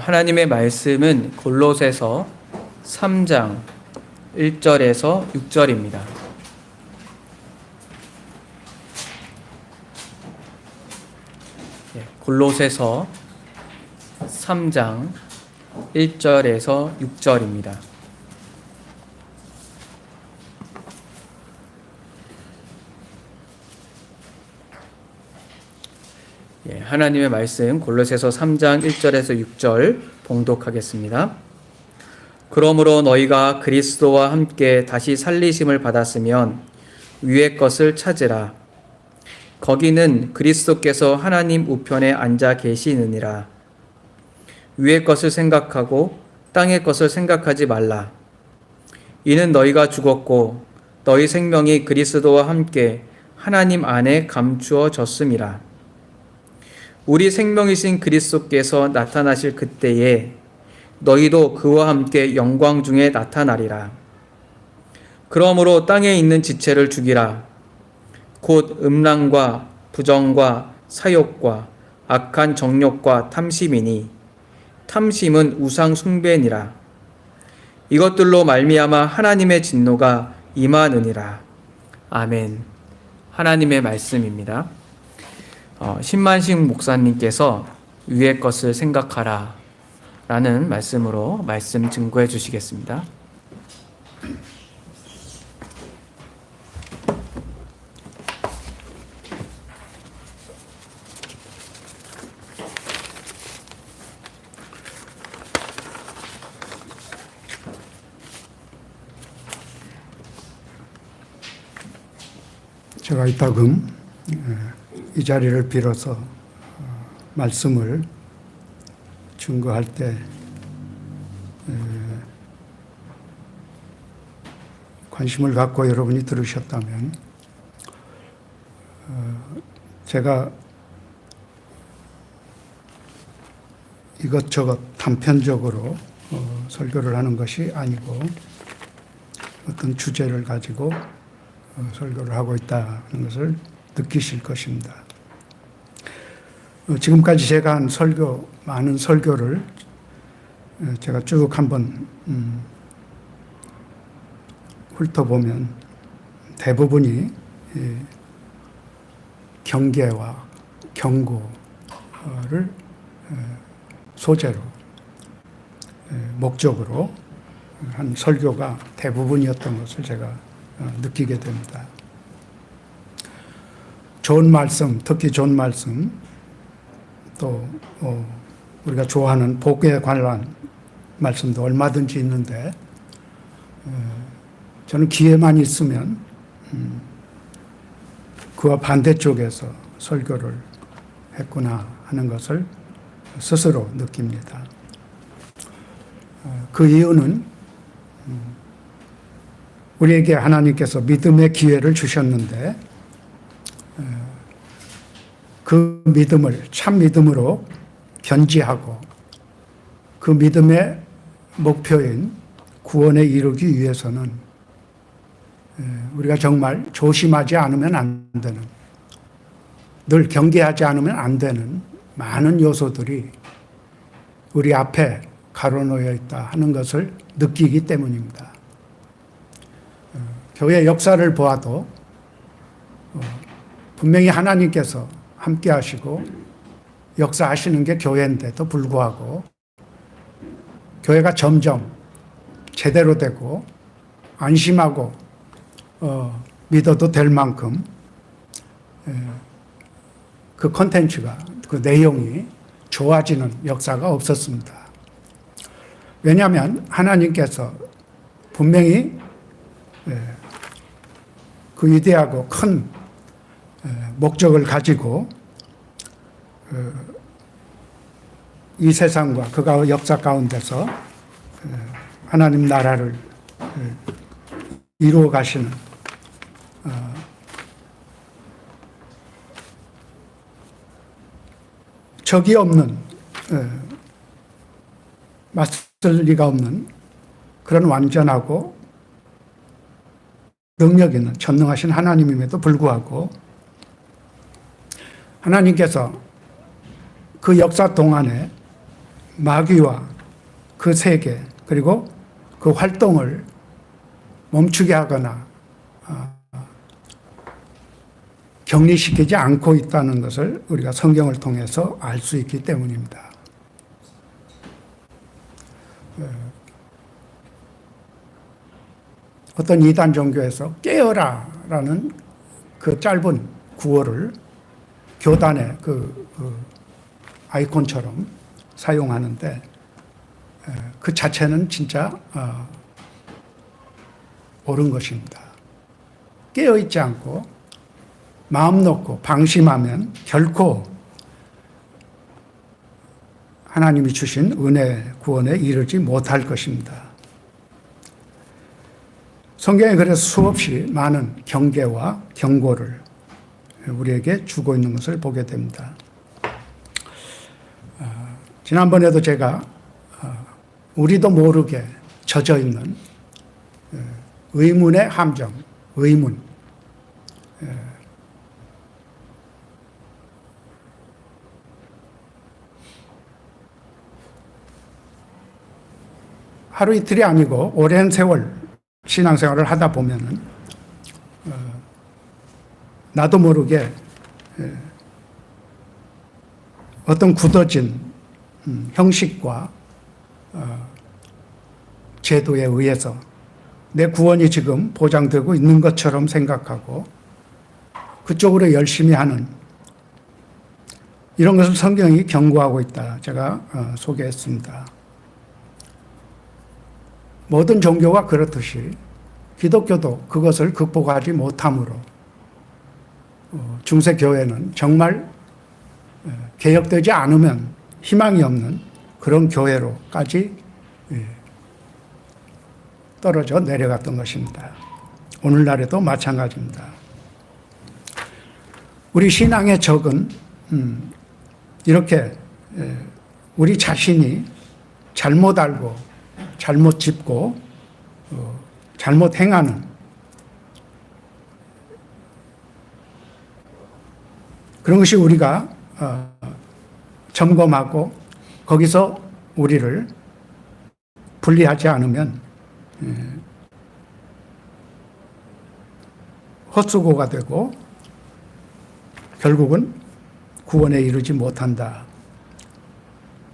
하나님의 말씀은 골로새서 3장 1절에서 6절입니다. 골로새서 3장 1절에서 6절입니다. 하나님의 말씀 골로새서 3장 1절에서 6절 봉독하겠습니다. 그러므로 너희가 그리스도와 함께 다시 살리심을 받았으면 위의 것을 찾으라. 거기는 그리스도께서 하나님 우편에 앉아 계시느니라. 위의 것을 생각하고 땅의 것을 생각하지 말라. 이는 너희가 죽었고 너희 생명이 그리스도와 함께 하나님 안에 감추어졌음이라. 우리 생명이신 그리스도께서 나타나실 그때에 너희도 그와 함께 영광 중에 나타나리라. 그러므로 땅에 있는 지체를 죽이라. 곧 음란과 부정과 사욕과 악한 정욕과 탐심이니 탐심은 우상 숭배니라. 이것들로 말미암아 하나님의 진노가 임하느니라. 아멘. 하나님의 말씀입니다. 신만식 목사님께서 위의 것을 생각하라 라는 말씀으로 말씀 증거해 주시겠습니다. 제가 이따금 이 자리를 빌어서 말씀을 증거할 때 관심을 갖고 여러분이 들으셨다면 제가 이것저것 단편적으로 설교를 하는 것이 아니고 어떤 주제를 가지고 설교를 하고 있다는 것을 느끼실 것입니다. 지금까지 제가 한 많은 설교를 제가 쭉 한번 훑어보면 대부분이 경계와 경고를 소재로 목적으로 한 설교가 대부분이었던 것을 제가 느끼게 됩니다. 좋은 말씀, 특히 좋은 말씀, 또 우리가 좋아하는 복에 관한 말씀도 얼마든지 있는데 저는 기회만 있으면 그와 반대쪽에서 설교를 했구나 하는 것을 스스로 느낍니다. 그 이유는 우리에게 하나님께서 믿음의 기회를 주셨는데 그 믿음을 참 믿음으로 견지하고 그 믿음의 목표인 구원에 이르기 위해서는 우리가 정말 조심하지 않으면 안 되는, 늘 경계하지 않으면 안 되는 많은 요소들이 우리 앞에 가로놓여 있다 하는 것을 느끼기 때문입니다. 교회 역사를 보아도 분명히 하나님께서 함께 하시고 역사하시는 게 교회인데도 불구하고 교회가 점점 제대로 되고 안심하고 믿어도 될 만큼 그 콘텐츠가, 그 내용이 좋아지는 역사가 없었습니다. 왜냐하면 하나님께서 분명히 그 위대하고 큰 목적을 가지고 이 세상과 그가 역사 가운데서 하나님 나라를 이루어 가시는 적이 없는, 맞설 리가 없는 그런 완전하고 능력 있는 전능하신 하나님임에도 불구하고 하나님께서 그 역사 동안에 마귀와 그 세계 그리고 그 활동을 멈추게 하거나 격리시키지 않고 있다는 것을 우리가 성경을 통해서 알 수 있기 때문입니다. 어떤 이단 종교에서 깨어라라는 그 짧은 구호를 교단의 그 아이콘처럼 사용하는데 그 자체는 진짜 옳은 것입니다. 깨어있지 않고 마음 놓고 방심하면 결코 하나님이 주신 은혜 구원에 이르지 못할 것입니다. 성경에 그래서 수없이 많은 경계와 경고를 우리에게 주고 있는 것을 보게 됩니다. 지난번에도 제가 우리도 모르게 젖어 있는 의문의 함정, 의문. 하루 이틀이 아니고 오랜 세월 신앙생활을 하다 보면은 나도 모르게 어떤 굳어진 형식과 제도에 의해서 내 구원이 지금 보장되고 있는 것처럼 생각하고 그쪽으로 열심히 하는 이런 것을 성경이 경고하고 있다. 제가 소개했습니다. 모든 종교가 그렇듯이 기독교도 그것을 극복하지 못함으로 중세교회는 정말 개혁되지 않으면 희망이 없는 그런 교회로까지 떨어져 내려갔던 것입니다. 오늘날에도 마찬가지입니다. 우리 신앙의 적은 이렇게 우리 자신이 잘못 알고 잘못 짚고 잘못 행하는 그런 것이 우리가 점검하고 거기서 우리를 분리하지 않으면 헛수고가 되고 결국은 구원에 이르지 못한다.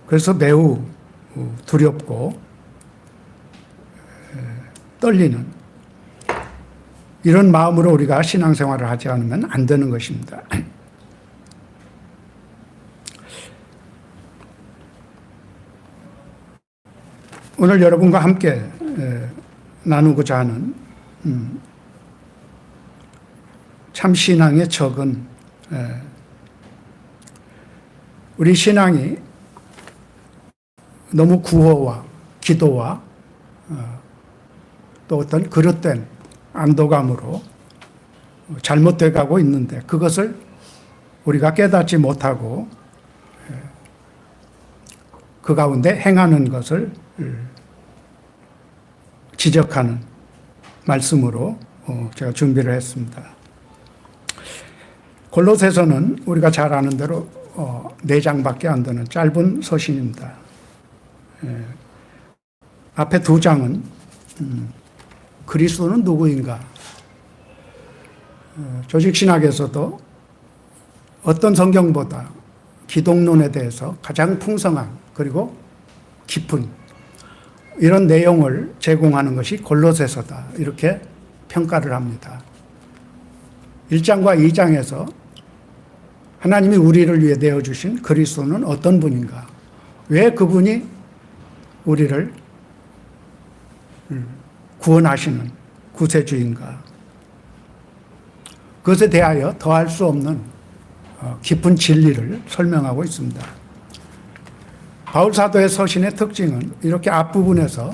그래서 매우 두렵고 떨리는 이런 마음으로 우리가 신앙생활을 하지 않으면 안 되는 것입니다. 오늘 여러분과 함께 나누고자 하는 참 신앙의 적은 우리 신앙이 너무 구호와 기도와 또 어떤 그릇된 안도감으로 잘못돼 가고 있는데 그것을 우리가 깨닫지 못하고 그 가운데 행하는 것을 지적하는 말씀으로 제가 준비를 했습니다. 골로새서는 우리가 잘 아는 대로 4장밖에 안 되는 짧은 서신입니다. 앞에 2장은 그리스도는 누구인가? 조직신학에서도 어떤 성경보다 기독론에 대해서 가장 풍성한 그리고 깊은 이런 내용을 제공하는 것이 골로새서다. 이렇게 평가를 합니다. 1장과 2장에서 하나님이 우리를 위해 내어주신 그리스도는 어떤 분인가? 왜 그분이 우리를 구원하시는 구세주인가? 그것에 대하여 더할 수 없는 깊은 진리를 설명하고 있습니다. 바울 사도의 서신의 특징은 이렇게 앞부분에서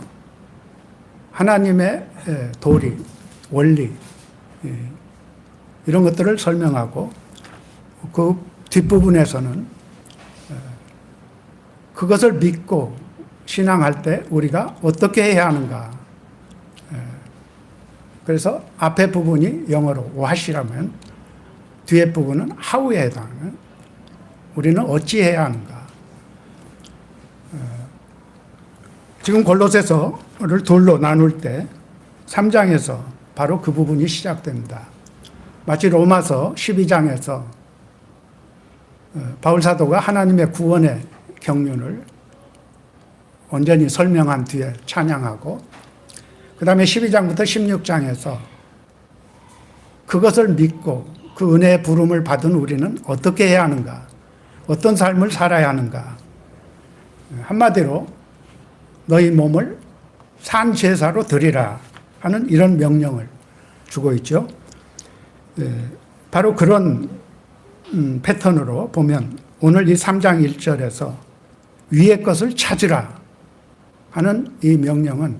하나님의 도리, 원리 이런 것들을 설명하고 그 뒷부분에서는 그것을 믿고 신앙할 때 우리가 어떻게 해야 하는가. 그래서 앞에 부분이 영어로 what이라면 뒤에 부분은 how에 해당하는 우리는 어찌 해야 하는가. 지금 골로새서를 둘로 나눌 때 3장에서 바로 그 부분이 시작됩니다. 마치 로마서 12장에서 바울 사도가 하나님의 구원의 경륜을 온전히 설명한 뒤에 찬양하고, 그 다음에 12장부터 16장에서 그것을 믿고 그 은혜의 부름을 받은 우리는 어떻게 해야 하는가, 어떤 삶을 살아야 하는가. 한마디로 너희 몸을 산 제사로 드리라 하는 이런 명령을 주고 있죠. 바로 그런 패턴으로 보면 오늘 이 3장 1절에서 위의 것을 찾으라 하는 이 명령은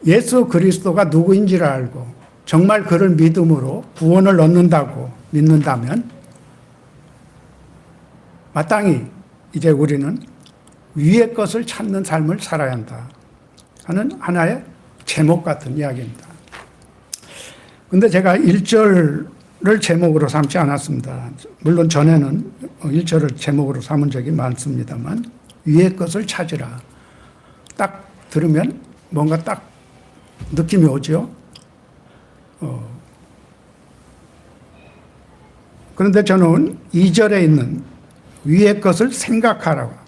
예수 그리스도가 누구인지를 알고 정말 그를 믿음으로 구원을 얻는다고 믿는다면 마땅히 이제 우리는 위의 것을 찾는 삶을 살아야 한다 하는 하나의 제목 같은 이야기입니다. 근데 제가 1절을 제목으로 삼지 않았습니다. 물론 전에는 1절을 제목으로 삼은 적이 많습니다만, 위의 것을 찾으라. 딱 들으면 뭔가 딱 느낌이 오죠. 그런데 저는 2절에 있는 위의 것을 생각하라고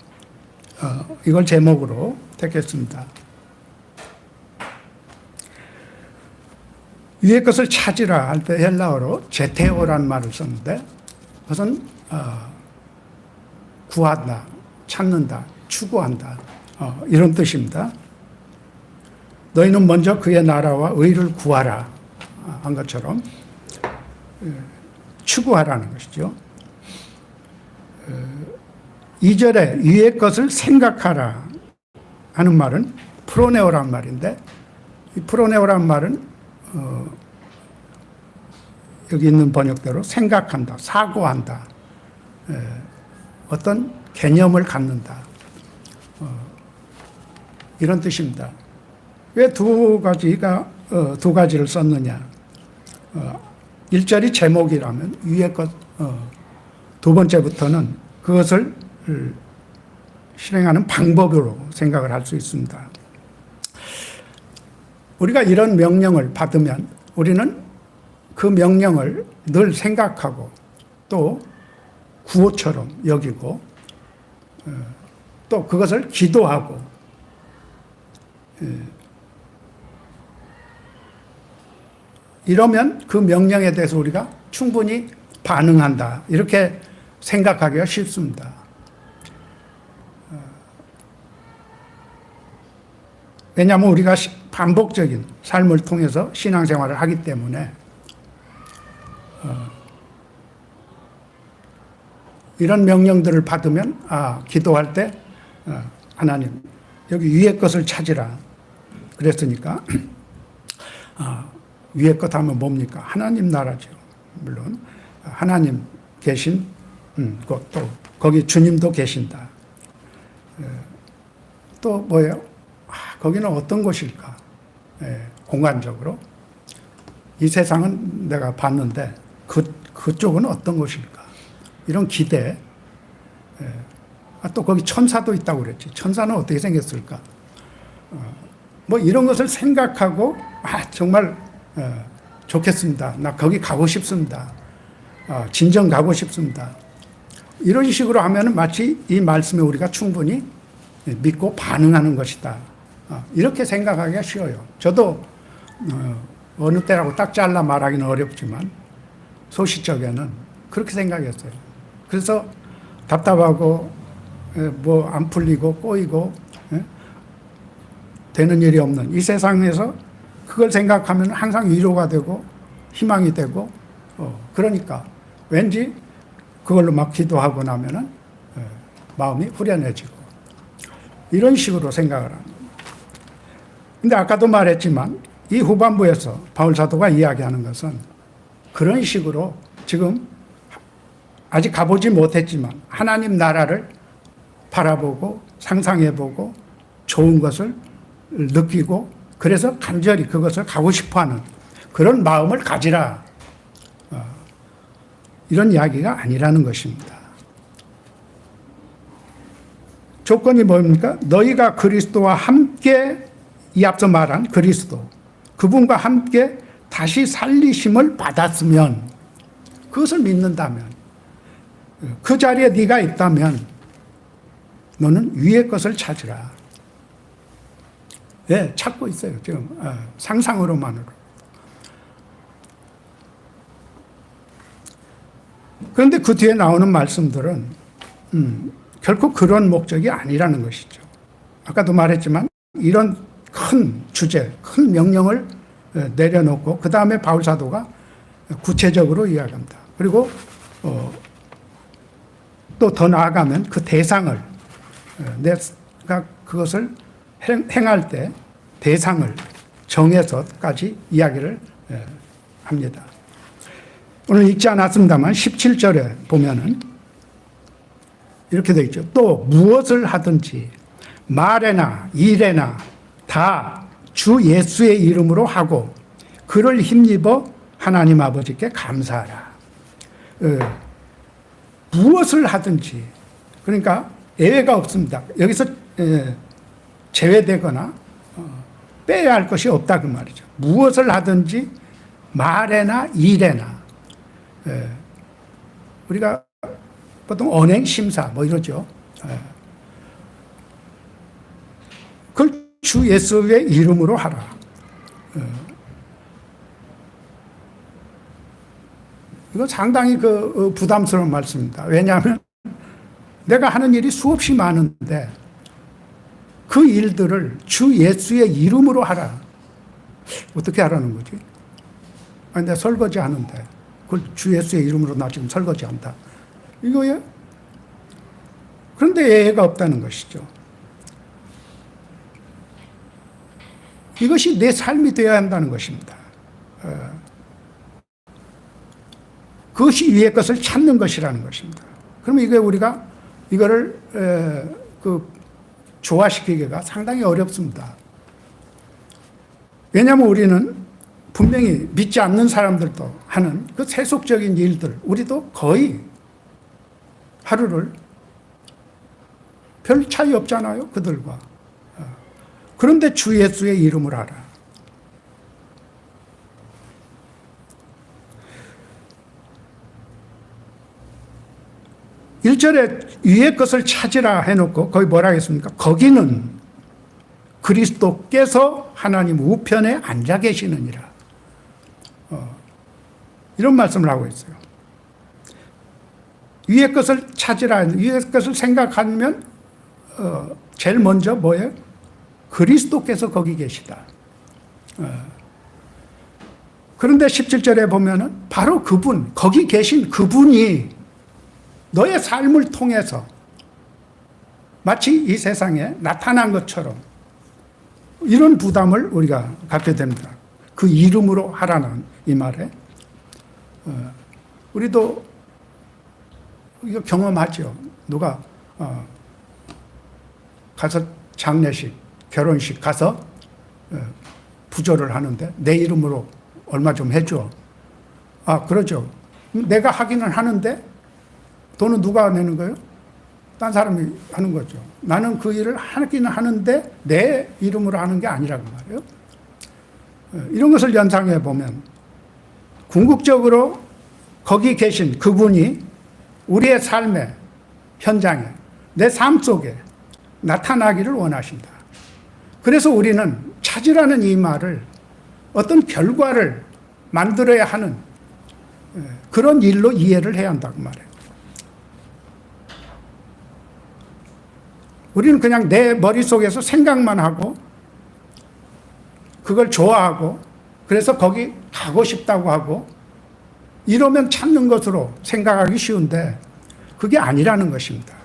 이걸 제목으로 택했습니다. 위의 것을 찾으라 할 때 헬라어로 제테오라는 말을 썼는데, 그것은 구한다, 찾는다, 추구한다 이런 뜻입니다. 너희는 먼저 그의 나라와 의를 구하라 한 것처럼 추구하라는 것이죠. 2절에 위의 것을 생각하라 하는 말은 프로네오라는 말인데, 이 프로네오라는 말은 여기 있는 번역대로 생각한다, 사고한다, 어떤 개념을 갖는다, 이런 뜻입니다. 왜 두 가지를 썼느냐? 1절이 제목이라면 위의 것, 두 번째부터는 그것을 실행하는 방법으로 생각을 할 수 있습니다. 우리가 이런 명령을 받으면 우리는 그 명령을 늘 생각하고 또 구호처럼 여기고 또 그것을 기도하고 이러면 그 명령에 대해서 우리가 충분히 반응한다, 이렇게 생각하기가 쉽습니다. 왜냐하면 우리가 반복적인 삶을 통해서 신앙생활을 하기 때문에 이런 명령들을 받으면 기도할 때 하나님 여기 위의 것을 찾으라 그랬으니까 위의 것 하면 뭡니까? 하나님 나라죠. 물론 하나님 계신 곳, 또 거기 주님도 계신다. 또 뭐예요? 거기는 어떤 곳일까? 공간적으로 이 세상은 내가 봤는데 그쪽은 어떤 곳일까? 이런 기대. 또 거기 천사도 있다고 그랬지. 천사는 어떻게 생겼을까? 뭐 이런 것을 생각하고 정말 좋겠습니다. 나 거기 가고 싶습니다. 진정 가고 싶습니다. 이런 식으로 하면 마치 이 말씀에 우리가 충분히 믿고 반응하는 것이다. 이렇게 생각하기가 쉬워요. 저도 어느 때라고 딱 잘라 말하기는 어렵지만 소시적에는 그렇게 생각했어요. 그래서 답답하고 뭐 안 풀리고 꼬이고 되는 일이 없는 이 세상에서 그걸 생각하면 항상 위로가 되고 희망이 되고 그러니까 왠지 그걸로 막 기도하고 나면은 마음이 후련해지고 이런 식으로 생각을 합니다. 근데 아까도 말했지만 이 후반부에서 바울 사도가 이야기하는 것은 그런 식으로 지금 아직 가보지 못했지만 하나님 나라를 바라보고 상상해보고 좋은 것을 느끼고 그래서 간절히 그것을 가고 싶어하는 그런 마음을 가지라, 이런 이야기가 아니라는 것입니다. 조건이 뭡니까? 너희가 그리스도와 함께, 이 앞서 말한 그리스도, 그분과 함께 다시 살리심을 받았으면, 그것을 믿는다면, 그 자리에 네가 있다면 너는 위의 것을 찾으라. 예, 찾고 있어요. 지금 상상으로만으로. 그런데 그 뒤에 나오는 말씀들은 결코 그런 목적이 아니라는 것이죠. 아까도 말했지만 이런 큰 주제, 큰 명령을 내려놓고 그 다음에 바울 사도가 구체적으로 이야기합니다. 그리고 또 더 나아가면 그 대상을, 내가 그것을 행할 때 대상을 정해서까지 이야기를 합니다. 오늘 읽지 않았습니다만 17절에 보면은 이렇게 되어 있죠. 또 무엇을 하든지 말에나 일에나 다 주 예수의 이름으로 하고 그를 힘입어 하나님 아버지께 감사하라. 무엇을 하든지, 그러니까 예외가 없습니다. 여기서 제외되거나 빼야 할 것이 없다 그 말이죠. 무엇을 하든지 말에나 일에나, 우리가 보통 언행 심사 뭐 이러죠. 그걸 주 예수의 이름으로 하라. 이건 상당히 부담스러운 말씀입니다. 왜냐하면 내가 하는 일이 수없이 많은데 그 일들을 주 예수의 이름으로 하라. 어떻게 하라는 거지? 아니, 내가 설거지 하는데 그걸 주 예수의 이름으로 나 지금 설거지 한다. 이거예요? 그런데 예외가 없다는 것이죠. 이것이 내 삶이 되어야 한다는 것입니다. 그것이 위의 것을 찾는 것이라는 것입니다. 그러면 이게 우리가 이거를 조화시키기가 상당히 어렵습니다. 왜냐하면 우리는 분명히 믿지 않는 사람들도 하는 그 세속적인 일들, 우리도 거의 하루를 별 차이 없잖아요, 그들과. 그런데 주 예수의 이름을 알아. 1절에 위의 것을 찾으라 해놓고 거기 뭐라 하겠습니까? 거기는 그리스도께서 하나님 우편에 앉아 계시느니라. 이런 말씀을 하고 있어요. 위의 것을 찾으라, 위의 것을 생각하면 제일 먼저 뭐예요? 그리스도께서 거기 계시다. 그런데 17절에 보면은 바로 그분, 거기 계신 그분이 너의 삶을 통해서 마치 이 세상에 나타난 것처럼 이런 부담을 우리가 갖게 됩니다. 그 이름으로 하라는 이 말에. 우리도 이거 경험하죠. 누가 가서 장례식, 결혼식 가서 부조를 하는데 내 이름으로 얼마 좀 해줘. 아, 그러죠. 내가 하기는 하는데 돈은 누가 내는 거예요? 딴 사람이 하는 거죠. 나는 그 일을 하기는 하는데 내 이름으로 하는 게 아니라고 말이에요. 이런 것을 연상해 보면 궁극적으로 거기 계신 그분이 우리의 삶의 현장에, 내 삶 속에 나타나기를 원하신다. 그래서 우리는 찾으라는 이 말을 어떤 결과를 만들어야 하는 그런 일로 이해를 해야 한다고 말해요. 우리는 그냥 내 머릿속에서 생각만 하고 그걸 좋아하고 그래서 거기 가고 싶다고 하고 이러면 찾는 것으로 생각하기 쉬운데 그게 아니라는 것입니다.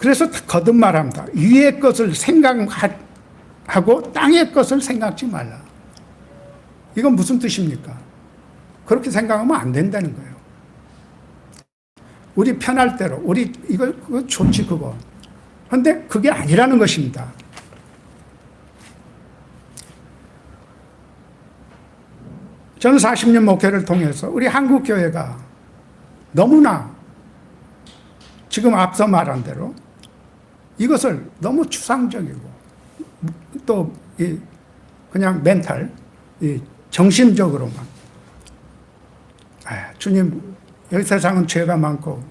그래서 거듭 말합니다. 위의 것을 생각하고 땅의 것을 생각지 말라. 이건 무슨 뜻입니까? 그렇게 생각하면 안 된다는 거예요. 우리 편할 대로, 우리 그거 좋지 그거. 그런데 그게 아니라는 것입니다. 저는 40년 목회를 통해서 우리 한국교회가 너무나 지금 앞서 말한 대로 이것을 너무 추상적이고 또 그냥 멘탈, 정신적으로만 주님 여기 세상은 죄가 많고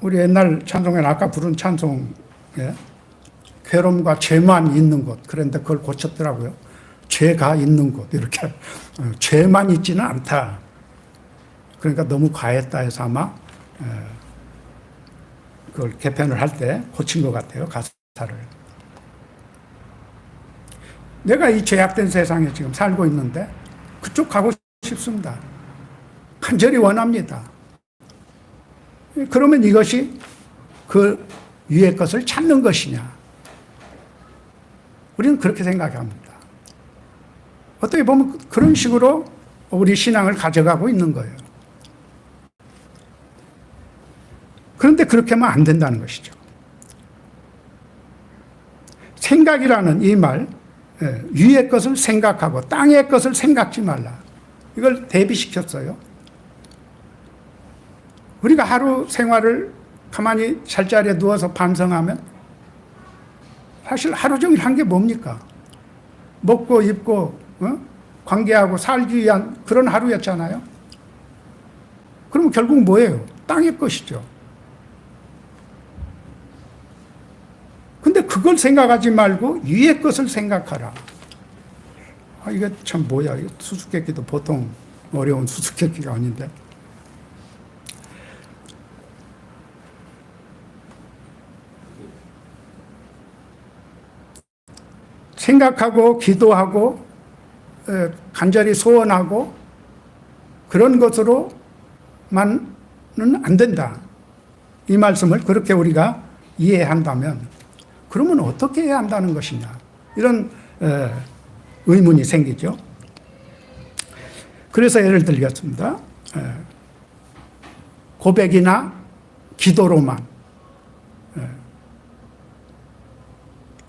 우리 옛날 찬송에 아까 부른 찬송에 괴로움과 죄만 있는 곳 그런데 그걸 고쳤더라고요. 죄가 있는 곳 이렇게 죄만 있지는 않다. 그러니까 너무 과했다 해서 아마 그걸 개편을 할 때 고친 것 같아요. 가사를. 내가 이 죄악된 세상에 지금 살고 있는데 그쪽 가고 싶습니다. 간절히 원합니다. 그러면 이것이 그 위의 것을 찾는 것이냐? 우리는 그렇게 생각합니다. 어떻게 보면 그런 식으로 우리 신앙을 가져가고 있는 거예요. 그런데 그렇게 하면 안 된다는 것이죠. 생각이라는 이 말, 위의 것을 생각하고 땅의 것을 생각지 말라. 이걸 대비시켰어요. 우리가 하루 생활을 가만히 잠자리에 누워서 반성하면 사실 하루 종일 한 게 뭡니까? 먹고 입고 관계하고 살기 위한 그런 하루였잖아요. 그러면 결국 뭐예요? 땅의 것이죠. 근데 그걸 생각하지 말고 위의 것을 생각하라. 이게 참 뭐야. 수수께끼도 보통 어려운 수수께끼가 아닌데. 생각하고 기도하고 간절히 소원하고 그런 것으로만은 안 된다. 이 말씀을 그렇게 우리가 이해한다면 그러면 어떻게 해야 한다는 것이냐. 이런 의문이 생기죠. 그래서 예를 들겠습니다. 고백이나 기도로만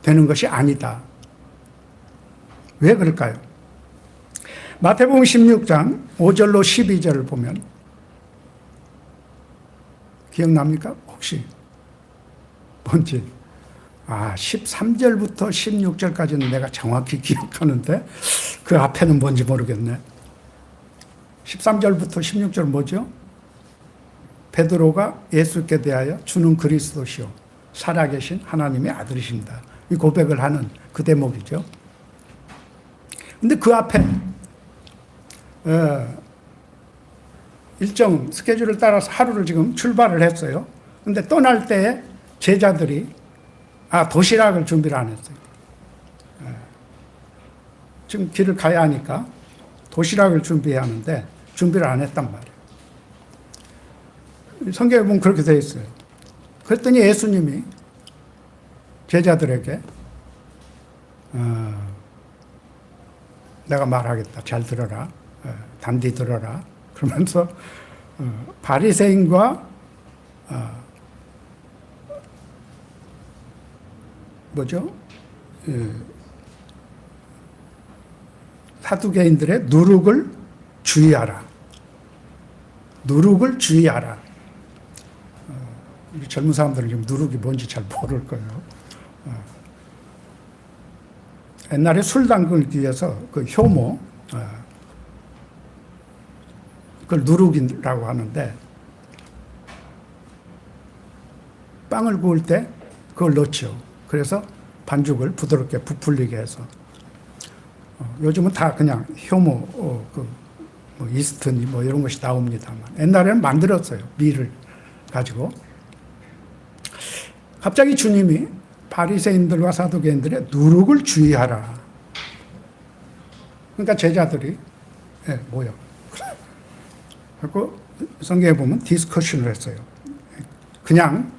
되는 것이 아니다. 왜 그럴까요? 마태복음 16장 5절로 12절을 보면 기억납니까? 혹시 뭔지? 13절부터 16절까지는 내가 정확히 기억하는데 그 앞에는 뭔지 모르겠네. 13절부터 16절 뭐죠? 베드로가 예수께 대하여 주는 그리스도시요 살아계신 하나님의 아들이십니다. 이 고백을 하는 그 대목이죠. 근데 그 앞에 일정 스케줄을 따라서 하루를 지금 출발을 했어요. 근데 떠날 때에 제자들이 도시락을 준비를 안 했어요. 지금 길을 가야 하니까 도시락을 준비해야 하는데 준비를 안 했단 말이에요. 성경에 보면 그렇게 되어 있어요. 그랬더니 예수님이 제자들에게 내가 말하겠다. 잘 들어라. 단디 들어라. 그러면서 바리새인과 사두개인들의 누룩을 주의하라. 누룩을 주의하라. 우리 젊은 사람들은 지금 누룩이 뭔지 잘 모를 거예요. 옛날에 술 담그기 위해서 그 효모, 그걸 누룩이라고 하는데 빵을 구울 때 그걸 넣죠. 그래서 반죽을 부드럽게 부풀리게 해서 요즘은 다 그냥 효모, 이스트니 이런 것이 나옵니다만 옛날에는 만들었어요. 밀을 가지고. 갑자기 주님이 바리새인들과 사두개인들의 누룩을 주의하라. 그러니까 제자들이 뭐요? 그리고 성경에 보면 디스커션을 했어요. 그냥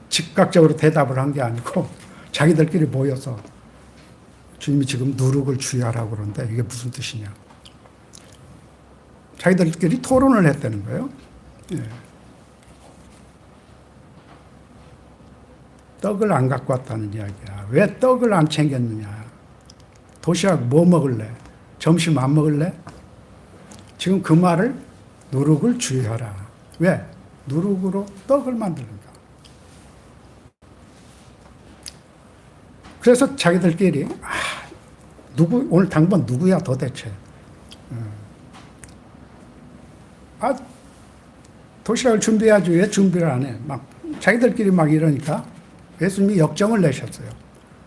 즉각적으로 대답을 한 게 아니고 자기들끼리 모여서 주님이 지금 누룩을 주의하라고 그러는데 이게 무슨 뜻이냐. 자기들끼리 토론을 했다는 거예요. 떡을 안 갖고 왔다는 이야기야. 왜 떡을 안 챙겼느냐. 도시락 뭐 먹을래? 점심 안 먹을래? 지금 그 말을 누룩을 주의하라. 왜? 누룩으로 떡을 만드는가. 그래서 자기들끼리 오늘 당번 누구야 도대체? 도시락을 준비해야지 왜 준비를 안 해? 막 자기들끼리 막 이러니까 예수님이 역정을 내셨어요.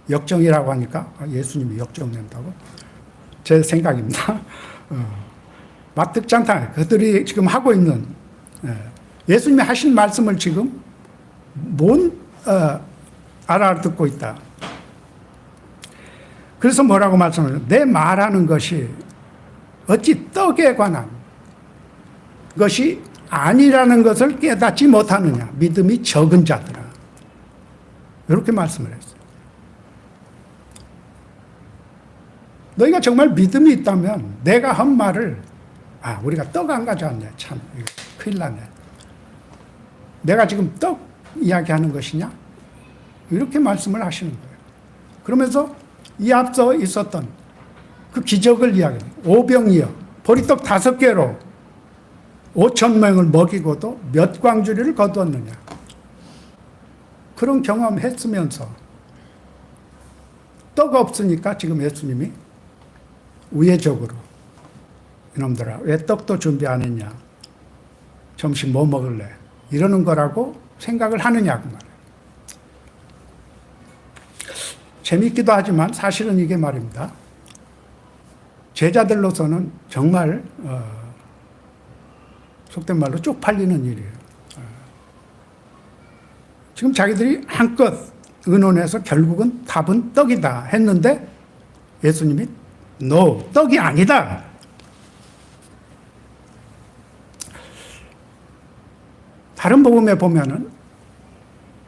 역정이라고 하니까 예수님이 역정 낸다고? 제 생각입니다. 마뜩장타 그들이 지금 하고 있는 예수님이 하신 말씀을 지금 알아듣고 있다. 그래서 뭐라고 말씀하세요? 내 말하는 것이 어찌 떡에 관한 것이 아니라는 것을 깨닫지 못하느냐. 믿음이 적은 자들아. 이렇게 말씀을 했어요. 너희가 정말 믿음이 있다면 내가 한 말을 우리가 떡 안 가져왔네. 참 큰일 났네. 내가 지금 떡 이야기하는 것이냐? 이렇게 말씀을 하시는 거예요. 그러면서 이 앞서 있었던 그 기적을 이야기해요. 오병이어 보리떡 5개로 5,000명을 먹이고도 몇 광주리를 거두었느냐. 그런 경험했으면서 떡 없으니까 지금 예수님이 우회적으로 이놈들아 왜 떡도 준비 안 했냐. 점심 뭐 먹을래. 이러는 거라고 생각을 하느냐 그 말이에요. 재밌기도 하지만 사실은 이게 말입니다. 제자들로서는 정말 속된 말로 쪽팔리는 일이에요. 지금 자기들이 한껏 의논해서 결국은 답은 떡이다 했는데 예수님이 No, 떡이 아니다. 다른 복음에 보면은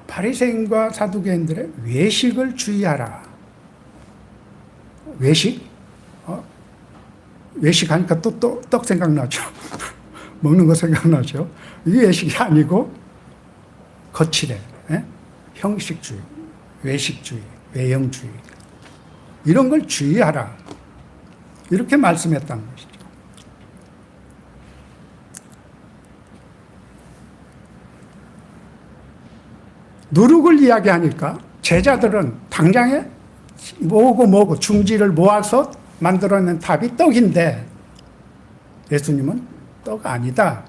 바리새인과 사두개인들의 외식을 주의하라. 외식? 외식하니까 또 떡 생각나죠. 먹는 거 생각나죠. 이 외식이 아니고 거칠해. 형식주의, 외식주의, 외형주의. 이런 걸 주의하라. 이렇게 말씀했다는 것이죠. 누룩을 이야기하니까 제자들은 당장에 모으고 중지를 모아서 만들어낸 답이 떡인데 예수님은 떡 아니다.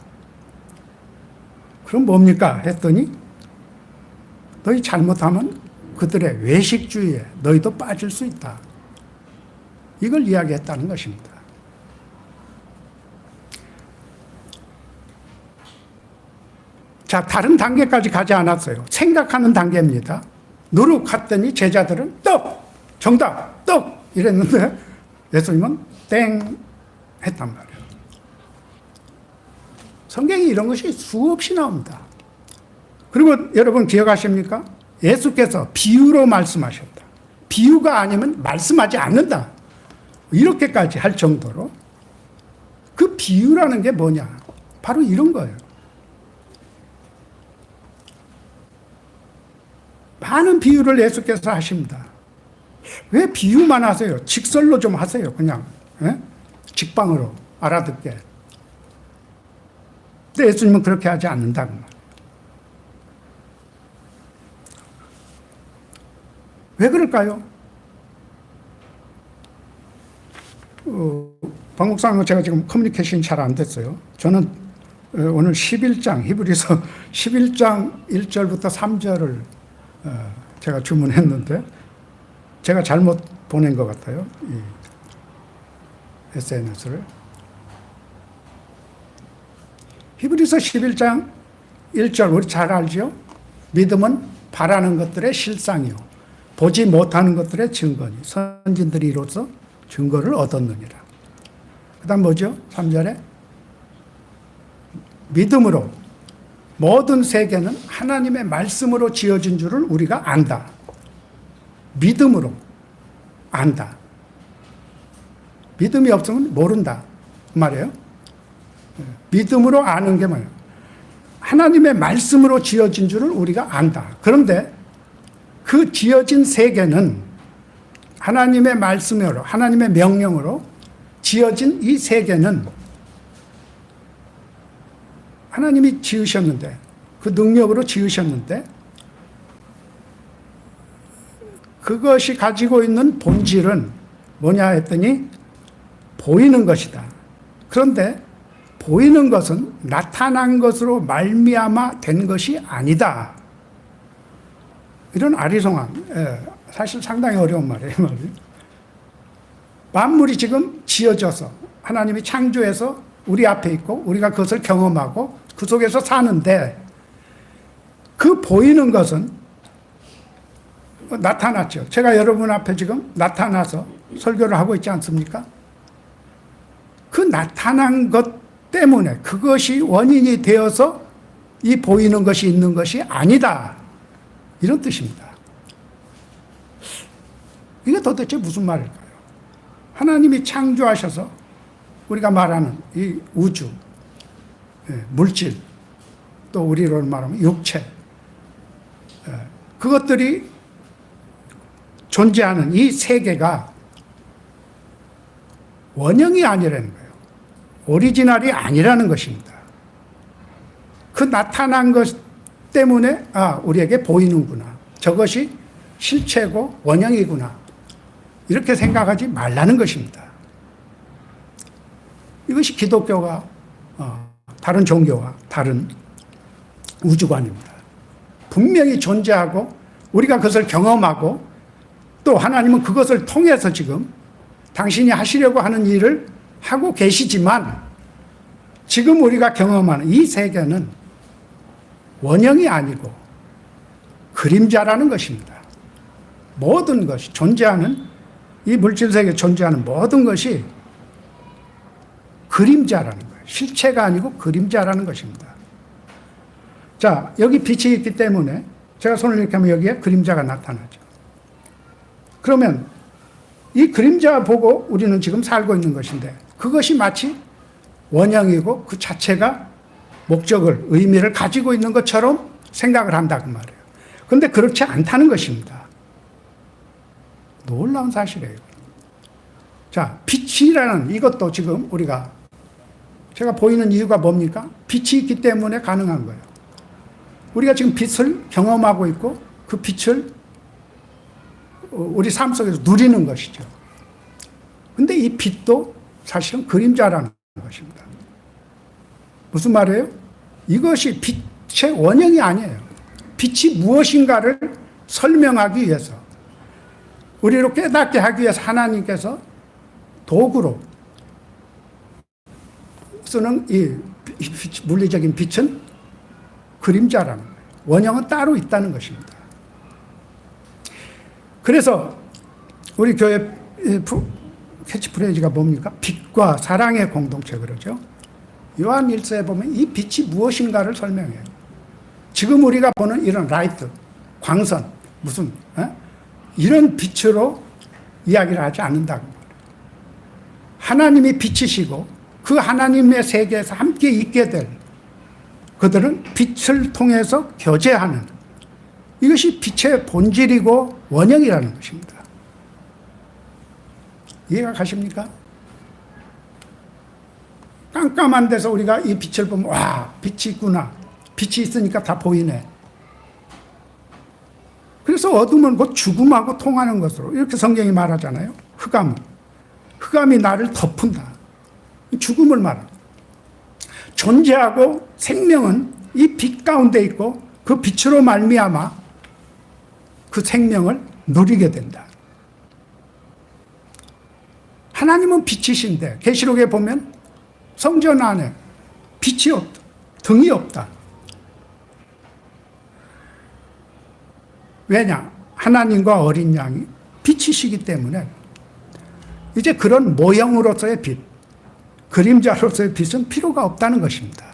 그럼 뭡니까? 했더니 너희 잘못하면 그들의 외식주의에 너희도 빠질 수 있다. 이걸 이야기했다는 것입니다. 자, 다른 단계까지 가지 않았어요. 생각하는 단계입니다. 누룩했더니 제자들은 떡! 정답! 떡! 이랬는데 예수님은 땡! 했단 말이에요. 성경에 이런 것이 수없이 나옵니다. 그리고 여러분 기억하십니까? 예수께서 비유로 말씀하셨다. 비유가 아니면 말씀하지 않는다. 이렇게까지 할 정도로 그 비유라는 게 뭐냐? 바로 이런 거예요. 많은 비유를 예수께서 하십니다. 왜 비유만 하세요? 직설로 좀 하세요. 그냥 직방으로 알아듣게. 근데 예수님은 그렇게 하지 않는다고 말이에요. 왜 그럴까요? 박 목사님과 제가 지금 커뮤니케이션이 잘 안 됐어요. 저는 오늘 11장, 히브리서 11장 1절부터 3절을 제가 주문했는데 제가 잘못 보낸 것 같아요. 이 SNS를. 히브리서 11장 1절 우리 잘 알죠? 믿음은 바라는 것들의 실상이요 보지 못하는 것들의 증거니 선진들이 이로써 증거를 얻었느니라. 그 다음 뭐죠? 3절에 믿음으로 모든 세계는 하나님의 말씀으로 지어진 줄을 우리가 안다. 믿음으로 안다. 믿음이 없으면 모른다. 그 말이에요. 믿음으로 아는 게 뭐예요? 하나님의 말씀으로 지어진 줄을 우리가 안다. 그런데 그 지어진 세계는 하나님의 말씀으로, 하나님의 명령으로 지어진 이 세계는 하나님이 지으셨는데, 그 능력으로 지으셨는데, 그것이 가지고 있는 본질은 뭐냐 했더니 보이는 것이다. 그런데 보이는 것은 나타난 것으로 말미암아 된 것이 아니다. 이런 아리송한, 사실 상당히 어려운 말이에요. 만물이 지금 지어져서 하나님이 창조해서 우리 앞에 있고 우리가 그것을 경험하고 그 속에서 사는데, 그 보이는 것은 나타났죠. 제가 여러분 앞에 지금 나타나서 설교를 하고 있지 않습니까? 그 나타난 것 때문에 그것이 원인이 되어서 이 보이는 것이 있는 것이 아니다. 이런 뜻입니다. 이게 도대체 무슨 말일까요? 하나님이 창조하셔서 우리가 말하는 이 우주, 물질, 또 우리로 말하면 육체, 그것들이 존재하는 이 세계가 원형이 아니라는 거예요. 오리지널이 아니라는 것입니다. 그 나타난 것 때문에 우리에게 보이는구나. 저것이 실체고 원형이구나. 이렇게 생각하지 말라는 것입니다. 이것이 기독교가 다른 종교와 다른 우주관입니다. 분명히 존재하고 우리가 그것을 경험하고 또 하나님은 그것을 통해서 지금 당신이 하시려고 하는 일을 하고 계시지만, 지금 우리가 경험하는 이 세계는 원형이 아니고 그림자라는 것입니다. 모든 것이 존재하는, 이 물질 세계에 존재하는 모든 것이 그림자라는 거예요. 실체가 아니고 그림자라는 것입니다. 자, 여기 빛이 있기 때문에 제가 손을 이렇게 하면 여기에 그림자가 나타나죠. 그러면 이 그림자 보고 우리는 지금 살고 있는 것인데, 그것이 마치 원형이고 그 자체가 목적을, 의미를 가지고 있는 것처럼 생각을 한다고 말이에요. 그런데 그렇지 않다는 것입니다. 놀라운 사실이에요. 자, 빛이라는 이것도 지금 제가 보이는 이유가 뭡니까? 빛이 있기 때문에 가능한 거예요. 우리가 지금 빛을 경험하고 있고 그 빛을 우리 삶 속에서 누리는 것이죠. 근데 이 빛도 사실은 그림자라는 것입니다. 무슨 말이에요? 이것이 빛의 원형이 아니에요. 빛이 무엇인가를 설명하기 위해서, 우리로 깨닫게 하기 위해서 하나님께서 도구로 쓰는 이 물리적인 빛은 그림자라는 거예요. 원형은 따로 있다는 것입니다. 그래서 우리 교회 캐치프레이즈가 뭡니까? 빛과 사랑의 공동체 그러죠. 요한 1서에 보면 이 빛이 무엇인가를 설명해요. 지금 우리가 보는 이런 라이트, 광선, 무슨 이런 빛으로 이야기를 하지 않는다고 말해요. 하나님이 빛이시고 그 하나님의 세계에서 함께 있게 될 그들은 빛을 통해서 교제하는, 이것이 빛의 본질이고 원형이라는 것입니다. 이해가 가십니까? 깜깜한 데서 우리가 이 빛을 보면 와, 빛이 있구나. 빛이 있으니까 다 보이네. 그래서 어둠은 곧 죽음하고 통하는 것으로 이렇게 성경이 말하잖아요. 흑암이 나를 덮은다. 죽음을 말합니다. 존재하고 생명은 이 빛 가운데 있고 그 빛으로 말미암아 그 생명을 누리게 된다. 하나님은 빛이신데 계시록에 보면 성전 안에 빛이 없다. 등이 없다. 왜냐? 하나님과 어린 양이 빛이시기 때문에 이제 그런 모형으로서의 빛, 그림자로서의 빛은 필요가 없다는 것입니다.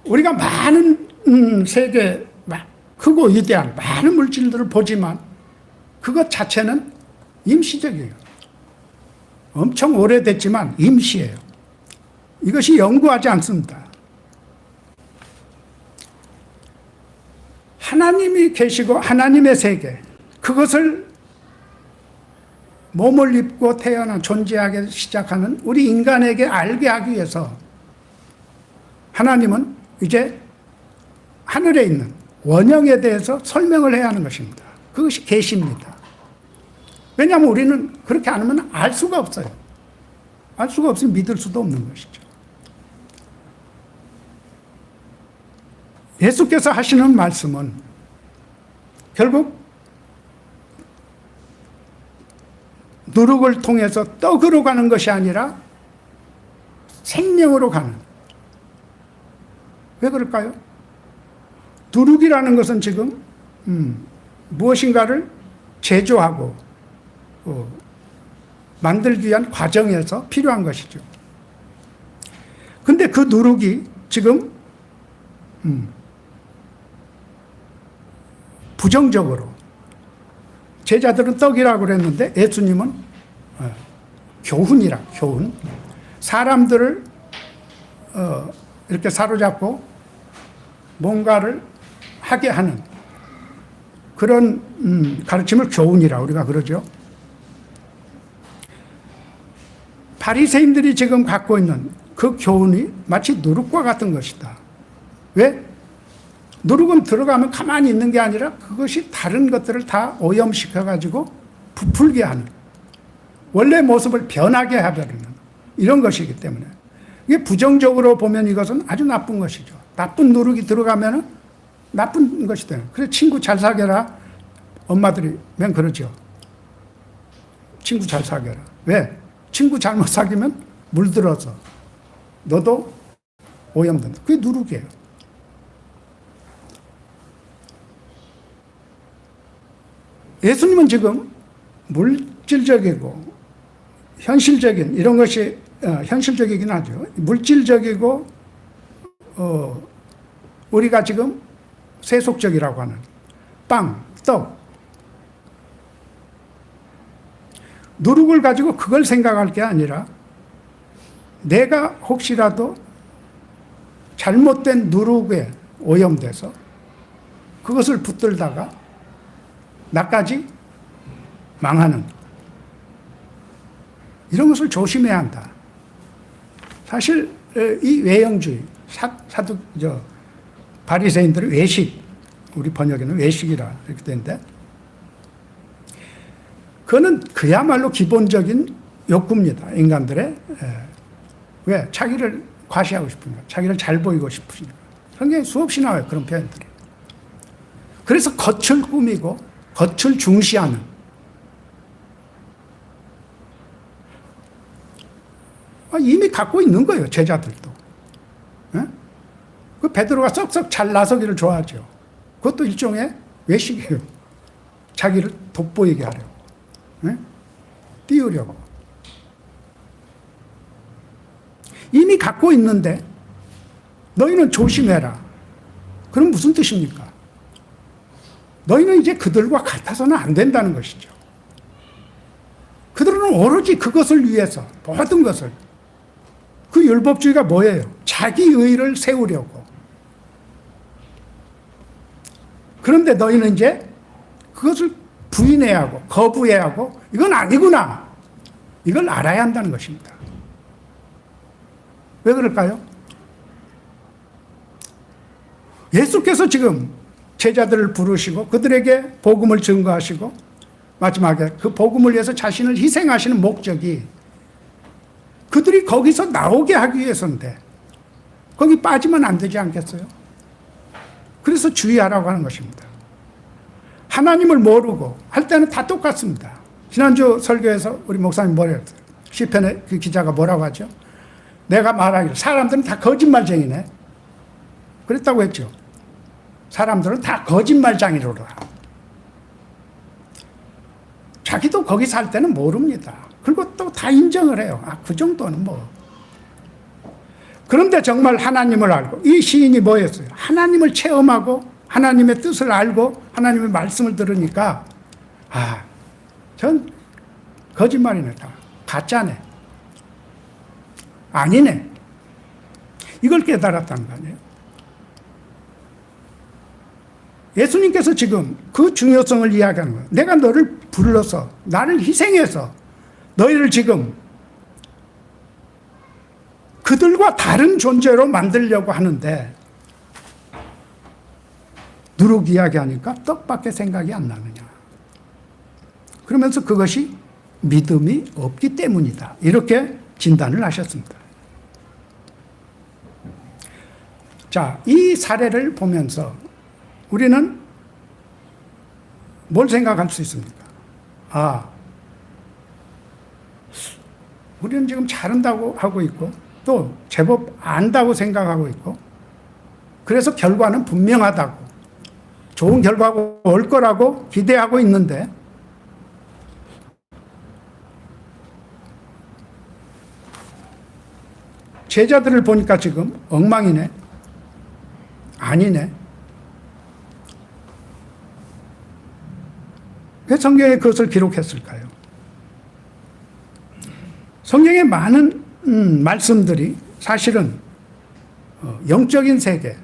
우리가 많은 세계, 크고 위대한 많은 물질들을 보지만 그것 자체는 임시적이에요. 엄청 오래됐지만 임시예요. 이것이 영구하지 않습니다. 하나님이 계시고 하나님의 세계, 그것을 몸을 입고 태어나 존재하기 시작하는 우리 인간에게 알게 하기 위해서 하나님은 이제 하늘에 있는 원형에 대해서 설명을 해야 하는 것입니다. 그것이 계시입니다. 왜냐하면 우리는 그렇게 안 하면 알 수가 없어요. 알 수가 없으면 믿을 수도 없는 것이죠. 예수께서 하시는 말씀은 결국 누룩을 통해서 떡으로 가는 것이 아니라 생명으로 가는. 왜 그럴까요? 누룩이라는 것은 지금 무엇인가를 제조하고 만들기 위한 과정에서 필요한 것이죠. 근데 그 누룩이 지금 부정적으로 제자들은 떡이라고 그랬는데 예수님은 교훈이라, 교훈. 사람들을 이렇게 사로잡고 뭔가를 하게 하는 그런 가르침을 교훈이라 우리가 그러죠. 바리새인들이 지금 갖고 있는 그 교훈이 마치 누룩과 같은 것이다. 왜? 누룩은 들어가면 가만히 있는 게 아니라 그것이 다른 것들을 다 오염시켜가지고 부풀게 하는, 원래 모습을 변하게 해버리는 이런 것이기 때문에 이게 부정적으로 보면 이것은 아주 나쁜 것이죠. 나쁜 누룩이 들어가면 나쁜 것이 되는. 그래 친구 잘 사귀어라. 엄마들이 맨 그러죠. 친구 잘 사귀어라. 왜? 친구 잘못 사귀면 물들어서 너도 오염된다. 그게 누룩이에요. 예수님은 지금 물질적이고 현실적인 이런 것이 현실적이긴 하죠. 물질적이고 우리가 지금 세속적이라고 하는 빵, 떡, 누룩을 가지고 그걸 생각할 게 아니라 내가 혹시라도 잘못된 누룩에 오염돼서 그것을 붙들다가 나까지 망하는 이런 것을 조심해야 한다. 사실 이 외형주의, 바리새인들의 외식, 우리 번역에는 외식이라 이렇게 되는데 그거는 그야말로 기본적인 욕구입니다. 인간들의. 왜? 자기를 과시하고 싶으니까. 자기를 잘 보이고 싶으니까. 성경에 수없이 나와요. 그런 표현들이. 그래서 겉을 꾸미고 겉을 중시하는 이미 갖고 있는 거예요. 제자들도. 그 베드로가 썩썩 잘 나서기를 좋아하죠. 그것도 일종의 외식이에요. 자기를 돋보이게 하려고. 띄우려고. 이미 갖고 있는데 너희는 조심해라. 그럼 무슨 뜻입니까? 너희는 이제 그들과 같아서는 안 된다는 것이죠. 그들은 오로지 그것을 위해서 모든 것을, 그 율법주의가 뭐예요? 자기 의를 세우려고. 그런데 너희는 이제 그것을 부인해야 하고 거부해야 하고 이건 아니구나. 이걸 알아야 한다는 것입니다. 왜 그럴까요? 예수께서 지금 제자들을 부르시고 그들에게 복음을 증거하시고 마지막에 그 복음을 위해서 자신을 희생하시는 목적이 그들이 거기서 나오게 하기 위해서인데 거기 빠지면 안 되지 않겠어요? 그래서 주의하라고 하는 것입니다. 하나님을 모르고 할 때는 다 똑같습니다. 지난주 설교에서 우리 목사님 뭐라 했어요? 시편의 그 기자가 뭐라고 하죠? 내가 말하기를 사람들은 다 거짓말쟁이네. 그랬다고 했죠. 사람들은 다 거짓말쟁이로라. 자기도 거기 살 때는 모릅니다. 그리고 또 다 인정을 해요. 그 정도는 뭐. 그런데 정말 하나님을 알고, 이 시인이 뭐였어요? 하나님을 체험하고 하나님의 뜻을 알고 하나님의 말씀을 들으니까 전 거짓말이네. 다 가짜네. 아니네. 이걸 깨달았다는 거 아니에요? 예수님께서 지금 그 중요성을 이야기하는 거예요. 내가 너를 불러서 나를 희생해서 너희를 지금 그들과 다른 존재로 만들려고 하는데 누룩 이야기하니까 떡밖에 생각이 안 나느냐. 그러면서 그것이 믿음이 없기 때문이다. 이렇게 진단을 하셨습니다. 자, 이 사례를 보면서 우리는 뭘 생각할 수 있습니까? 우리는 지금 잘한다고 하고 있고 또 제법 안다고 생각하고 있고 그래서 결과는 분명하다고 좋은 결과가 올 거라고 기대하고 있는데 제자들을 보니까 지금 엉망이네. 아니네. 왜 성경에 그것을 기록했을까요? 성경의 많은 말씀들이 사실은 영적인 세계,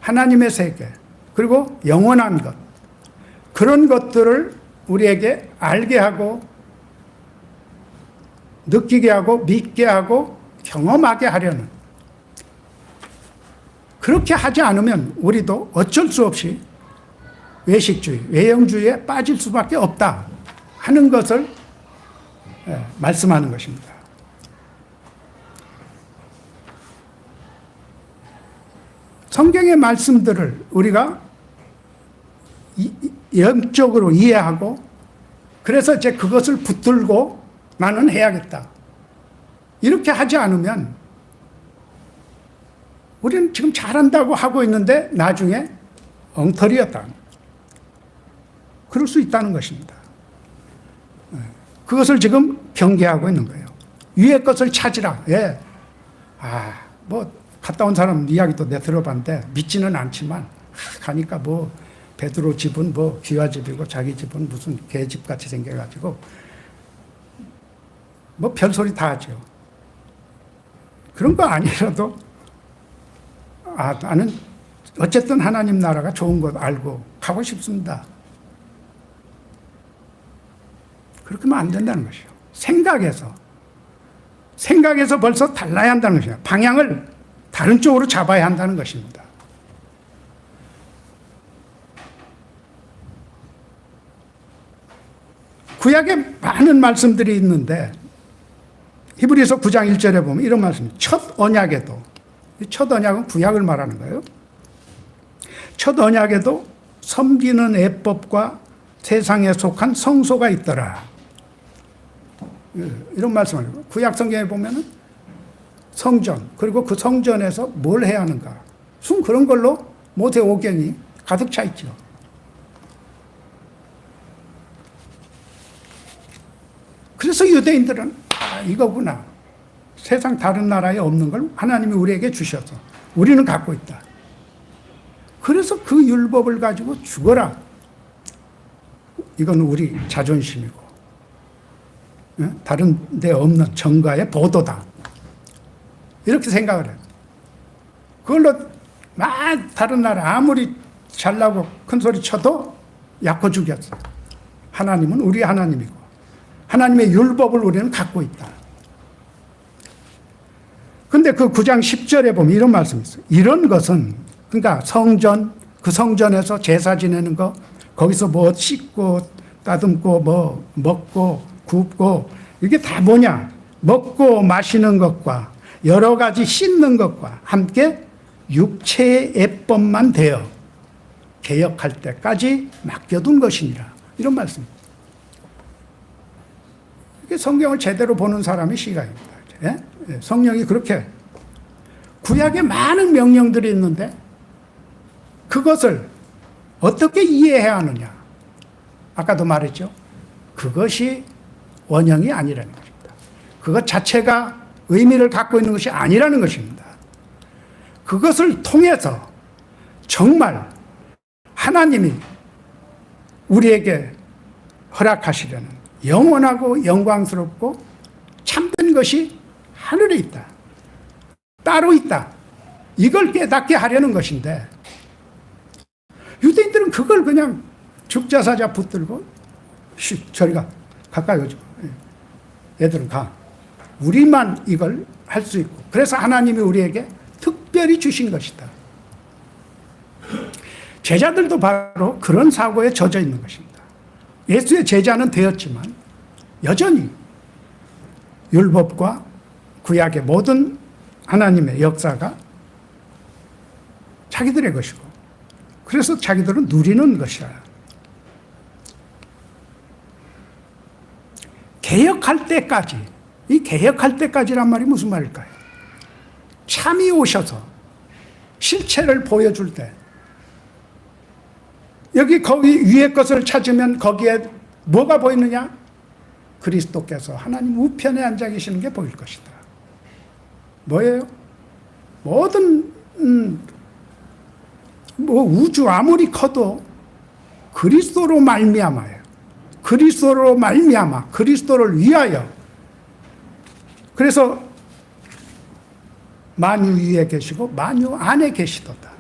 하나님의 세계, 그리고 영원한 것, 그런 것들을 우리에게 알게 하고 느끼게 하고 믿게 하고 경험하게 하려는, 그렇게 하지 않으면 우리도 어쩔 수 없이 외식주의, 외형주의에 빠질 수밖에 없다 하는 것을 말씀하는 것입니다. 성경의 말씀들을 우리가 영적으로 이해하고 그래서 이제 그것을 붙들고 나는 해야겠다. 이렇게 하지 않으면 우리는 지금 잘한다고 하고 있는데 나중에 엉터리였다. 그럴 수 있다는 것입니다. 그것을 지금 경계하고 있는 거예요. 위의 것을 찾으라. 예. 갔다 온 사람 이야기도 내가 들어봤는데 믿지는 않지만 가니까 베드로 집은 기와집이고 자기 집은 무슨 개집 같이 생겨가지고 별소리 다 하죠. 그런 거 아니라도 나는 어쨌든 하나님 나라가 좋은 것 알고 가고 싶습니다. 그렇게 하면 안 된다는 것이요. 생각에서 벌써 달라야 한다는 것이요. 방향을 다른 쪽으로 잡아야 한다는 것입니다. 구약에 많은 말씀들이 있는데 히브리서 9장 1절에 보면 이런 말씀, 첫 언약에도, 첫 언약은 구약을 말하는 거예요. 첫 언약에도 섬기는 예법과 세상에 속한 성소가 있더라. 이런 말씀을 해요. 구약 성경에 보면은 성전, 그리고 그 성전에서 뭘 해야 하는가. 그런 걸로 모세오경이 가득 차 있죠. 그래서 유대인들은 이거구나. 세상 다른 나라에 없는 걸 하나님이 우리에게 주셔서 우리는 갖고 있다. 그래서 그 율법을 가지고 죽어라. 이건 우리 자존심이고 다른 데 없는 정가의 보도다. 이렇게 생각을 해요. 그걸로 다른 나라 아무리 잘나고 큰 소리 쳐도 약고 죽였어. 하나님은 우리 하나님이고 하나님의 율법을 우리는 갖고 있다. 근데 그 9장 10절에 보면 이런 말씀이 있어요. 이런 것은, 그러니까 성전, 그 성전에서 제사 지내는 거, 거기서 씻고, 따듬고, 먹고, 굽고, 이게 다 뭐냐? 먹고 마시는 것과 여러 가지 씻는 것과 함께 육체의 예법만 되어 개혁할 때까지 맡겨둔 것이니라. 이런 말씀입니다. 이게 성경을 제대로 보는 사람의 시각입니다. 성령이 그렇게 구약에 많은 명령들이 있는데 그것을 어떻게 이해해야 하느냐. 아까도 말했죠. 그것이 원형이 아니라는 것입니다. 그것 자체가 의미를 갖고 있는 것이 아니라는 것입니다. 그것을 통해서 정말 하나님이 우리에게 허락하시려는 영원하고 영광스럽고 참된 것이 하늘에 있다. 따로 있다. 이걸 깨닫게 하려는 것인데 유대인들은 그걸 그냥 죽자사자 붙들고 저리 가. 가까이 오지 마. 얘들은 가. 우리만 이걸 할 수 있고, 그래서 하나님이 우리에게 특별히 주신 것이다. 제자들도 바로 그런 사고에 젖어 있는 것입니다. 예수의 제자는 되었지만 여전히 율법과 구약의 모든 하나님의 역사가 자기들의 것이고, 그래서 자기들은 누리는 것이야. 개혁할 때까지, 이 개혁할 때까지란 말이 무슨 말일까요? 참이 오셔서 실체를 보여줄 때, 거기 위의 것을 찾으면 거기에 뭐가 보이느냐? 그리스도께서 하나님 우편에 앉아 계시는 게 보일 것이다. 뭐예요? 모든 우주 아무리 커도 그리스도로 말미암아요. 그리스도로 말미암아, 그리스도를 위하여. 그래서 만유 위에 계시고 만유 안에 계시도다.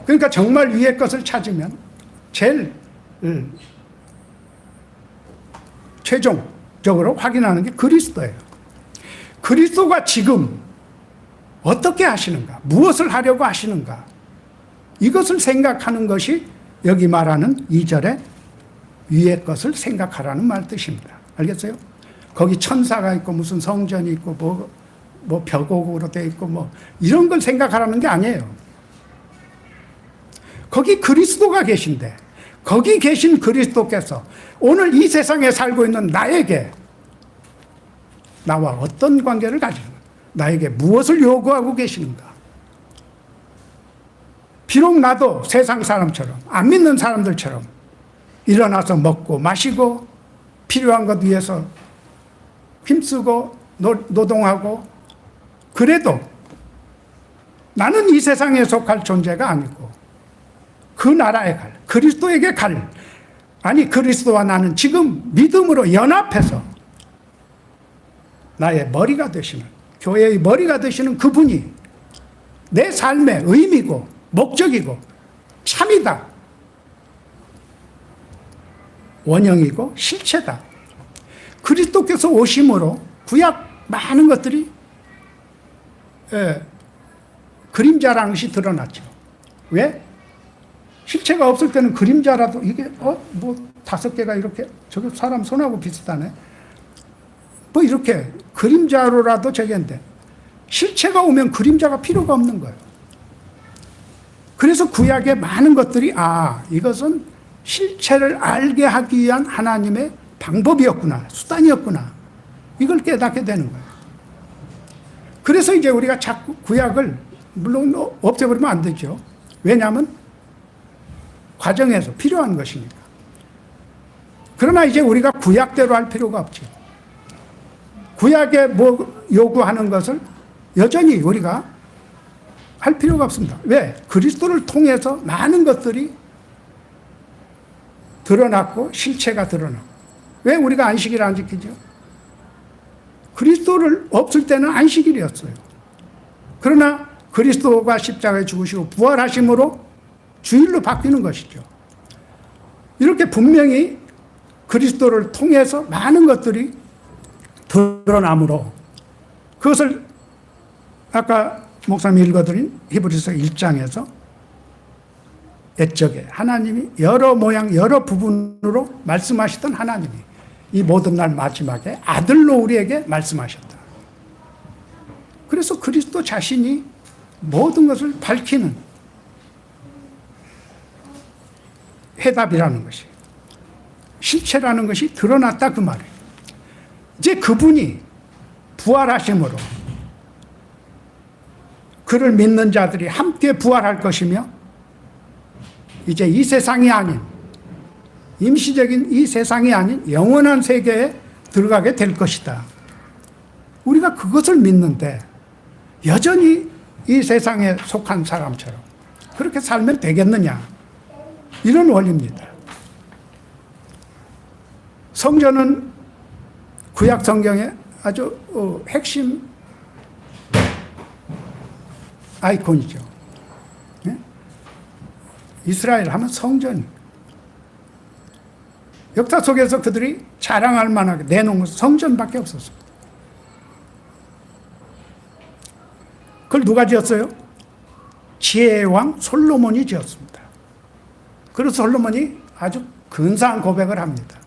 그러니까 정말 위의 것을 찾으면 제일 최종적으로 확인하는 게 그리스도예요. 그리스도가 지금 어떻게 하시는가, 무엇을 하려고 하시는가, 이것을 생각하는 것이 여기 말하는 2절에 위의 것을 생각하라는 말 뜻입니다. 알겠어요? 거기 천사가 있고 무슨 성전이 있고 뭐 벽옥으로 되어 있고 뭐 이런 걸 생각하라는 게 아니에요. 거기 그리스도가 계신데, 거기 계신 그리스도께서 오늘 이 세상에 살고 있는 나에게, 나와 어떤 관계를 가지는가, 나에게 무엇을 요구하고 계시는가. 비록 나도 세상 사람처럼, 안 믿는 사람들처럼 일어나서 먹고 마시고 필요한 것 위해서 힘쓰고 노동하고, 그래도 나는 이 세상에 속할 존재가 아니고 그 나라에 갈, 그리스도에게 갈, 아니 그리스도와 나는 지금 믿음으로 연합해서 나의 머리가 되시는, 교회의 머리가 되시는 그분이 내 삶의 의미고 목적이고 참이다, 원형이고 실체다. 그리스도께서 오심으로 구약 많은 것들이 그림자라는 것이 드러났죠. 왜? 실체가 없을 때는 그림자라도 이게 뭐 5개가 이렇게, 저거 사람 손하고 비슷하네, 뭐 이렇게 그림자로라도 저기인데, 실체가 오면 그림자가 필요가 없는 거예요. 그래서 구약의 많은 것들이 이것은 실체를 알게 하기 위한 하나님의 방법이었구나, 수단이었구나, 이걸 깨닫게 되는 거예요. 그래서 이제 우리가 자꾸 구약을 물론 없애버리면 안 되죠. 왜냐하면 과정에서 필요한 것이니까. 그러나 이제 우리가 구약대로 할 필요가 없죠. 구약에 뭐 요구하는 것을 여전히 우리가 할 필요가 없습니다. 왜? 그리스도를 통해서 많은 것들이 드러났고 실체가 드러나고. 왜 우리가 안식일을 안 지키죠? 그리스도를 없을 때는 안식일이었어요. 그러나 그리스도가 십자가에 죽으시고 부활하심으로 주일로 바뀌는 것이죠. 이렇게 분명히 그리스도를 통해서 많은 것들이 드러나므로, 그것을 아까 목사님이 읽어드린 히브리서 1장에서 옛적에 하나님이 여러 모양 여러 부분으로 말씀하시던 하나님이 이 모든 날 마지막에 아들로 우리에게 말씀하셨다. 그래서 그리스도 자신이 모든 것을 밝히는 해답이라는 것이, 실체라는 것이 드러났다, 그 말이에요. 이제 그분이 부활하심으로 그를 믿는 자들이 함께 부활할 것이며, 이제 이 세상이 아닌, 임시적인 이 세상이 아닌 영원한 세계에 들어가게 될 것이다. 우리가 그것을 믿는데 여전히 이 세상에 속한 사람처럼 그렇게 살면 되겠느냐, 이런 원리입니다. 성전은 구약 성경의 아주 핵심 아이콘이죠. 네? 이스라엘 하면 성전. 역사 속에서 그들이 자랑할 만하게 내놓은 것은 성전밖에 없었습니다. 그걸 누가 지었어요? 지혜의 왕 솔로몬이 지었습니다. 그래서 솔로몬이 아주 근사한 고백을 합니다.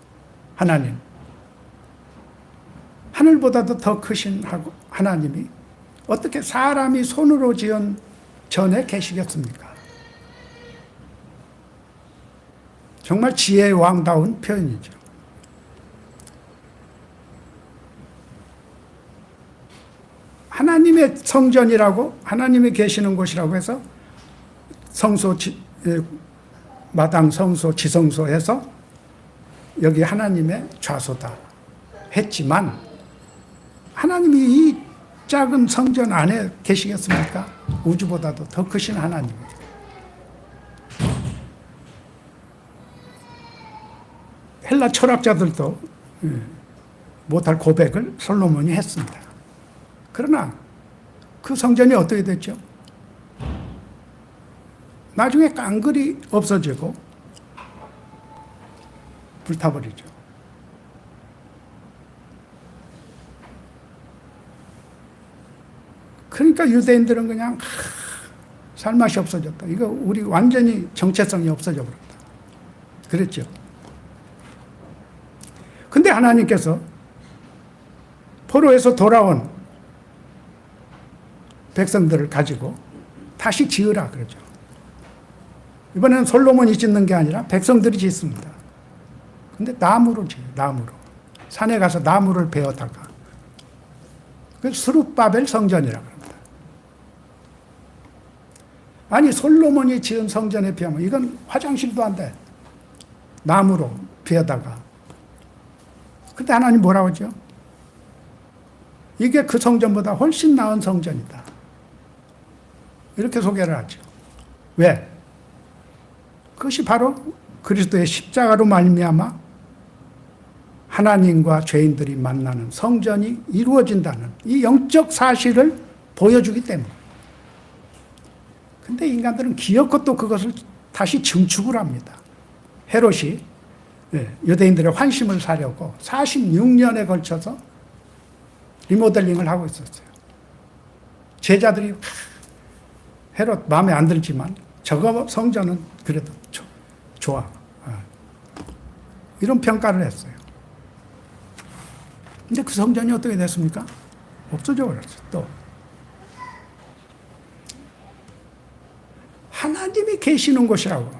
하나님, 하늘보다도 더 크신 하나님이 어떻게 사람이 손으로 지은 전에 계시겠습니까? 정말 지혜의 왕다운 표현이죠. 하나님의 성전이라고, 하나님이 계시는 곳이라고 해서 성소, 마당 성소, 지성소 해서 여기 하나님의 좌소다 했지만, 하나님이 이 작은 성전 안에 계시겠습니까? 우주보다도 더 크신 하나님. 헬라 철학자들도 못할 고백을 솔로몬이 했습니다. 그러나 그 성전이 어떻게 됐죠? 나중에 깡그리 없어지고 불타버리죠. 그러니까 유대인들은 그냥 살맛이 없어졌다. 이거 우리 완전히 정체성이 없어져 버렸다. 그랬죠. 근데 하나님께서 포로에서 돌아온 백성들을 가지고 다시 지으라 그러죠. 이번에는 솔로몬이 짓는 게 아니라 백성들이 짓습니다. 근데 나무로 지어요. 나무로. 산에 가서 나무를 베어다가. 그 스룹바벨 성전이라고 합니다. 아니 솔로몬이 지은 성전에 비하면 이건 화장실도 안 돼. 나무로 베어다가. 근데 하나님 뭐라고 하죠? 이게 그 성전보다 훨씬 나은 성전이다. 이렇게 소개를 하죠. 왜? 그것이 바로 그리스도의 십자가로 말미암아 하나님과 죄인들이 만나는 성전이 이루어진다는 이 영적 사실을 보여주기 때문에. 근데 인간들은 기어코 또 그것을 다시 증축을 합니다. 헤롯이 유대인들의 환심을 사려고 46년에 걸쳐서 리모델링을 하고 있었어요. 제자들이 헤롯 마음에 안 들지만 저거 성전은 그래도 좋아. 이런 평가를 했어요. 근데 그 성전이 어떻게 됐습니까? 없어져 버렸어요. 또 하나님이 계시는 곳이라고.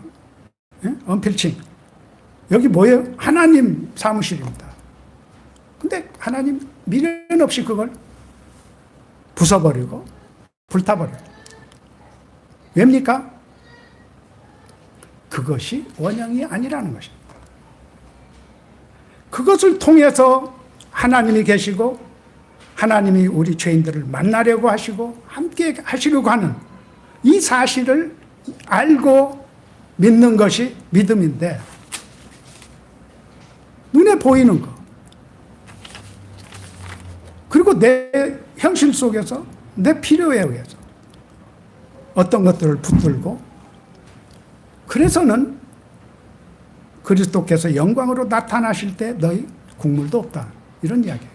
언필칭. 여기 뭐예요? 하나님 사무실입니다. 근데 하나님 미련 없이 그걸 부숴버리고 불타버려요. 왜입니까? 그것이 원형이 아니라는 것입니다. 그것을 통해서 하나님이 계시고 하나님이 우리 죄인들을 만나려고 하시고 함께 하시려고 하는 이 사실을 알고 믿는 것이 믿음인데, 눈에 보이는 거, 그리고 내 현실 속에서 내 필요에 의해서 어떤 것들을 붙들고, 그래서는 그리스도께서 영광으로 나타나실 때 너희 국물도 없다. 이런 이야기예요.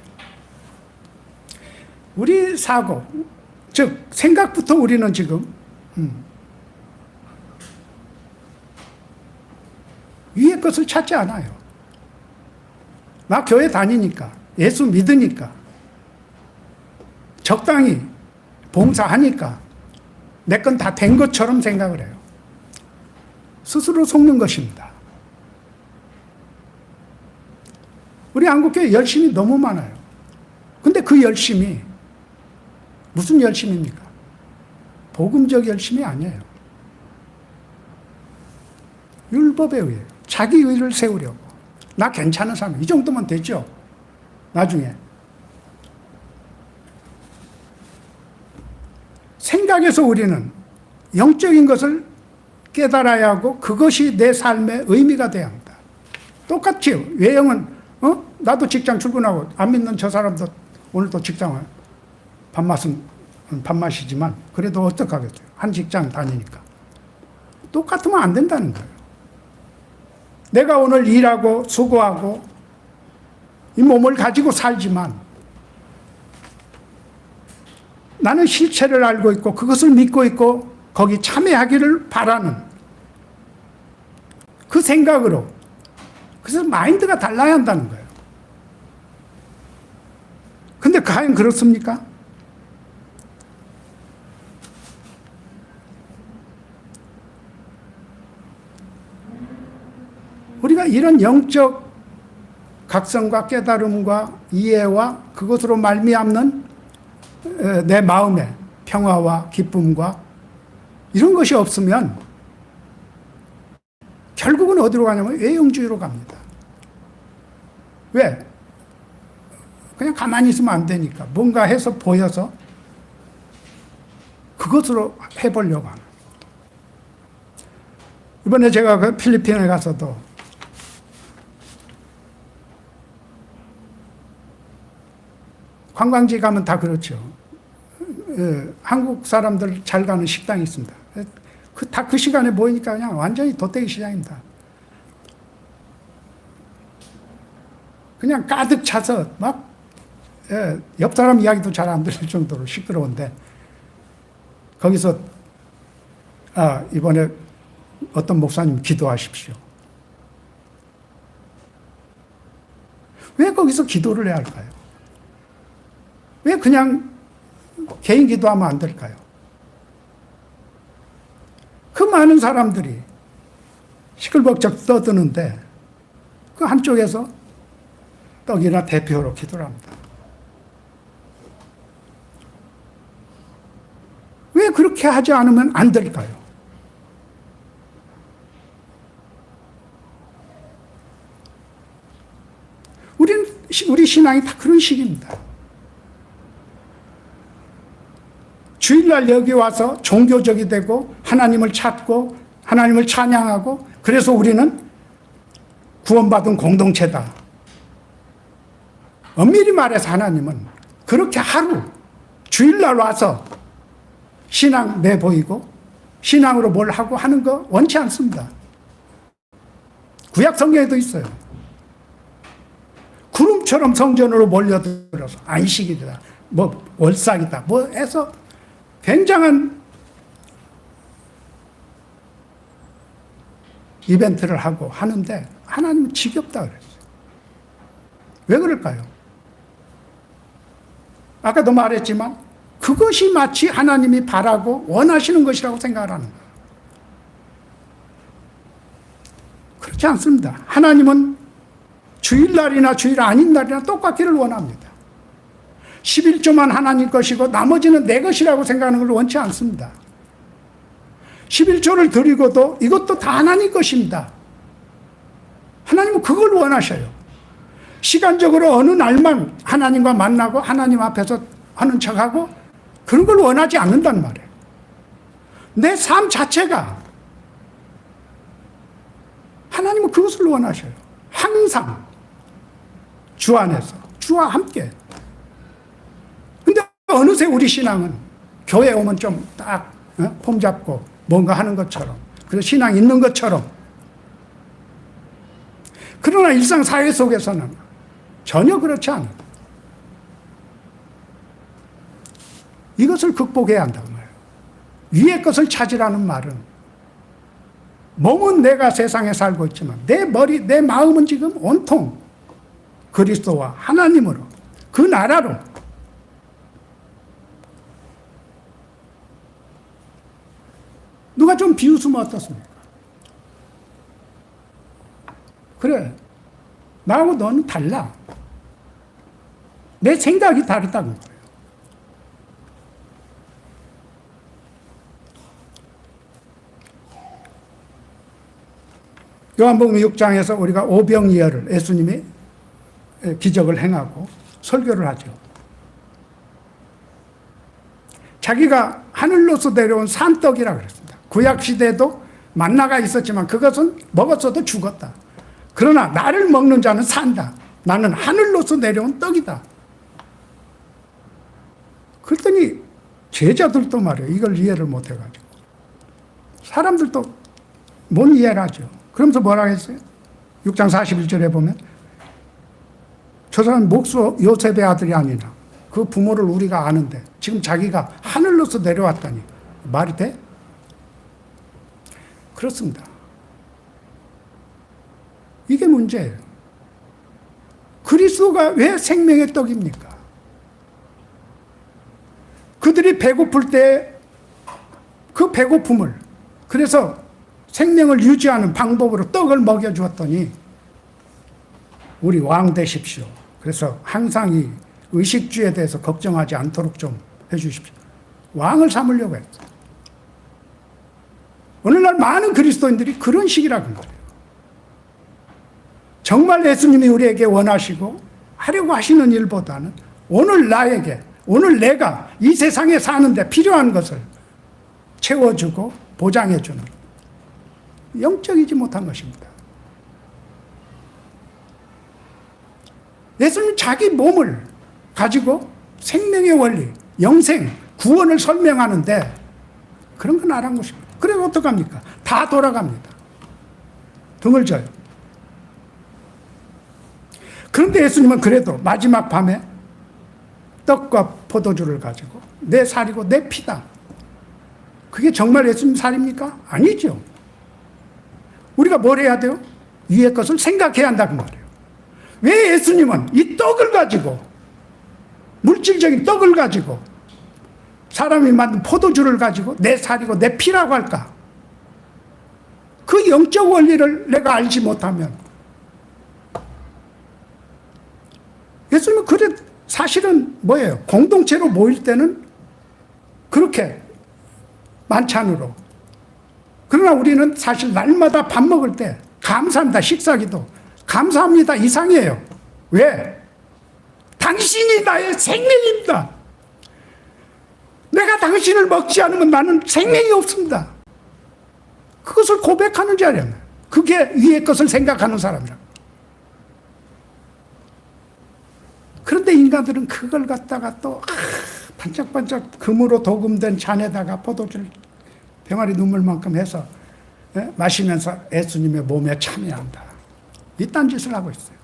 우리 사고, 즉 생각부터 우리는 지금 위의 것을 찾지 않아요. 나 교회 다니니까, 예수 믿으니까, 적당히 봉사하니까 내 건 다 된 것처럼 생각을 해요. 스스로 속는 것입니다. 우리 한국교회 열심이 너무 많아요. 근데 그 열심이 무슨 열심입니까? 복음적 열심이 아니에요. 율법에 의해 자기 의를 세우려고. 나 괜찮은 사람, 이 정도면 되죠. 나중에. 생각에서 우리는 영적인 것을 깨달아야 하고 그것이 내 삶의 의미가 돼야 합니다. 똑같이 외형은 나도 직장 출근하고 안 믿는 저 사람도 오늘도 직장을 밥맛이지만 그래도 어떡하겠어요. 한 직장 다니니까. 똑같으면 안 된다는 거예요. 내가 오늘 일하고 수고하고 이 몸을 가지고 살지만 나는 실체를 알고 있고 그것을 믿고 있고 거기 참여하기를 바라는 그 생각으로, 그래서 마인드가 달라야 한다는 거예요. 근데 과연 그렇습니까? 우리가 이런 영적 각성과 깨달음과 이해와 그것으로 말미암는 내 마음의 평화와 기쁨과 이런 것이 없으면 결국은 어디로 가냐면 외형주의로 갑니다. 왜? 그냥 가만히 있으면 안 되니까 뭔가 해서 보여서 그것으로 해보려고 하는. 이번에 제가 그 필리핀에 가서도 관광지 가면 다 그렇죠. 한국 사람들 잘 가는 식당이 있습니다. 다 그 시간에 모이니까 그냥 완전히 도떼기 시장입니다. 그냥 가득 차서 막, 옆 사람 이야기도 잘 안 들릴 정도로 시끄러운데, 거기서, 이번에 어떤 목사님 기도하십시오. 왜 거기서 기도를 해야 할까요? 왜 그냥 개인 기도하면 안 될까요? 그 많은 사람들이 시끌벅적 떠드는데 그 한쪽에서 떡이나 대표로 기도를 합니다. 왜 그렇게 하지 않으면 안 될까요? 우리 신앙이 다 그런 식입니다. 주일날 여기 와서 종교적이 되고 하나님을 찾고 하나님을 찬양하고, 그래서 우리는 구원받은 공동체다. 엄밀히 말해서 하나님은 그렇게 하루 주일날 와서 신앙 내보이고 신앙으로 뭘 하고 하는 거 원치 않습니다. 구약 성경에도 있어요. 구름처럼 성전으로 몰려들어서 안식일이다, 뭐 월삭이다, 뭐 해서 굉장한 이벤트를 하고 하는데 하나님은 지겹다 그랬어요. 왜 그럴까요? 아까도 말했지만 그것이 마치 하나님이 바라고 원하시는 것이라고 생각을 하는 거예요. 그렇지 않습니다. 하나님은 주일날이나 주일 아닌 날이나 똑같기를 원합니다. 11조만 하나님 것이고 나머지는 내 것이라고 생각하는 걸 원치 않습니다. 11조를 드리고도 이것도 다 하나님 것입니다. 하나님은 그걸 원하셔요. 시간적으로 어느 날만 하나님과 만나고 하나님 앞에서 하는 척하고 그런 걸 원하지 않는단 말이에요. 내 삶 자체가 하나님은 그것을 원하셔요. 항상 주 안에서 주와 함께. 근데 어느새 우리 신앙은 교회 오면 좀 딱 폼 잡고 뭔가 하는 것처럼, 그래서 신앙 있는 것처럼. 그러나 일상사회 속에서는 전혀 그렇지 않아요. 이것을 극복해야 한다고 말해요. 위의 것을 찾으라는 말은, 몸은 내가 세상에 살고 있지만 내 머리, 내 마음은 지금 온통 그리스도와 하나님으로, 그 나라로. 누가 좀 비웃으면 어떻습니까? 그래, 나하고 너는 달라. 내 생각이 다르다는 거예요. 요한복음 6장에서 우리가 오병이어를 예수님이 기적을 행하고 설교를 하죠. 자기가 하늘로서 내려온 산떡이라고 그랬습니다. 구약시대에도 만나가 있었지만 그것은 먹었어도 죽었다. 그러나 나를 먹는 자는 산다. 나는 하늘로서 내려온 떡이다. 그랬더니 제자들도 말이에요. 이걸 이해를 못해가지고. 사람들도 못 이해를 하죠. 그러면서 뭐라고 했어요? 6장 41절에 보면 저 사람 목수 요셉의 아들이 아니나 그 부모를 우리가 아는데 지금 자기가 하늘로서 내려왔다니 말이 돼? 그렇습니다. 이게 문제예요. 그리스도가 왜 생명의 떡입니까? 그들이 배고플 때 그 배고픔을, 그래서 생명을 유지하는 방법으로 떡을 먹여주었더니 우리 왕 되십시오. 그래서 항상 이 의식주에 대해서 걱정하지 않도록 좀 해주십시오. 왕을 삼으려고 했어요. 오늘날 많은 그리스도인들이 그런 식이라는 거예요. 정말 예수님이 우리에게 원하시고 하려고 하시는 일보다는 오늘 나에게, 오늘 내가 이 세상에 사는데 필요한 것을 채워주고 보장해주는 영적이지 못한 것입니다. 예수님 자기 몸을 가지고 생명의 원리, 영생, 구원을 설명하는데 그런 건 안 한 것입니다. 그래서 어떡합니까? 다 돌아갑니다. 등을 져요. 그런데 예수님은 그래도 마지막 밤에 떡과 포도주를 가지고 내 살이고 내 피다. 그게 정말 예수님 살입니까? 아니죠. 우리가 뭘 해야 돼요? 위의 것을 생각해야 한다는 말이에요. 왜 예수님은 이 떡을 가지고, 물질적인 떡을 가지고, 사람이 만든 포도주를 가지고 내 살이고 내 피라고 할까? 그 영적 원리를 내가 알지 못하면, 예수님은 그래, 사실은 뭐예요? 공동체로 모일 때는 그렇게 만찬으로. 그러나 우리는 사실 날마다 밥 먹을 때 감사합니다. 식사기도 감사합니다 이상이에요. 왜? 당신이 나의 생명입니다. 내가 당신을 먹지 않으면 나는 생명이 없습니다. 그것을 고백하는 자리야. 그게 위의 것을 생각하는 사람이라. 그런데 인간들은 그걸 갖다가 또 반짝반짝 금으로 도금된 잔에다가 포도주를 병아리 눈물만큼 해서 마시면서 예수님의 몸에 참여한다. 이딴 짓을 하고 있어요.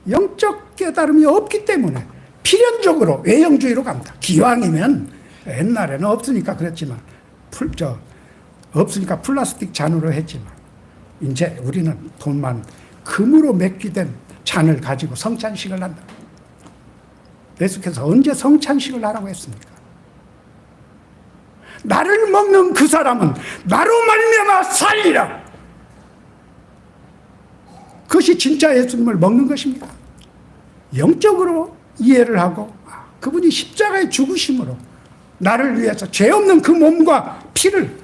영적 깨달음이 없기 때문에 필연적으로 외형주의로 갑니다. 기왕이면 옛날에는 없으니까 그랬지만 없으니까 플라스틱 잔으로 했지만 이제 우리는 돈만 금으로 맺기된 잔을 가지고 성찬식을 한다. 예수께서 언제 성찬식을 하라고 했습니까? 나를 먹는 그 사람은 나로 말미암아 살리라. 그것이 진짜 예수님을 먹는 것입니까? 영적으로 이해를 하고 그분이 십자가의 죽으심으로 나를 위해서 죄 없는 그 몸과 피를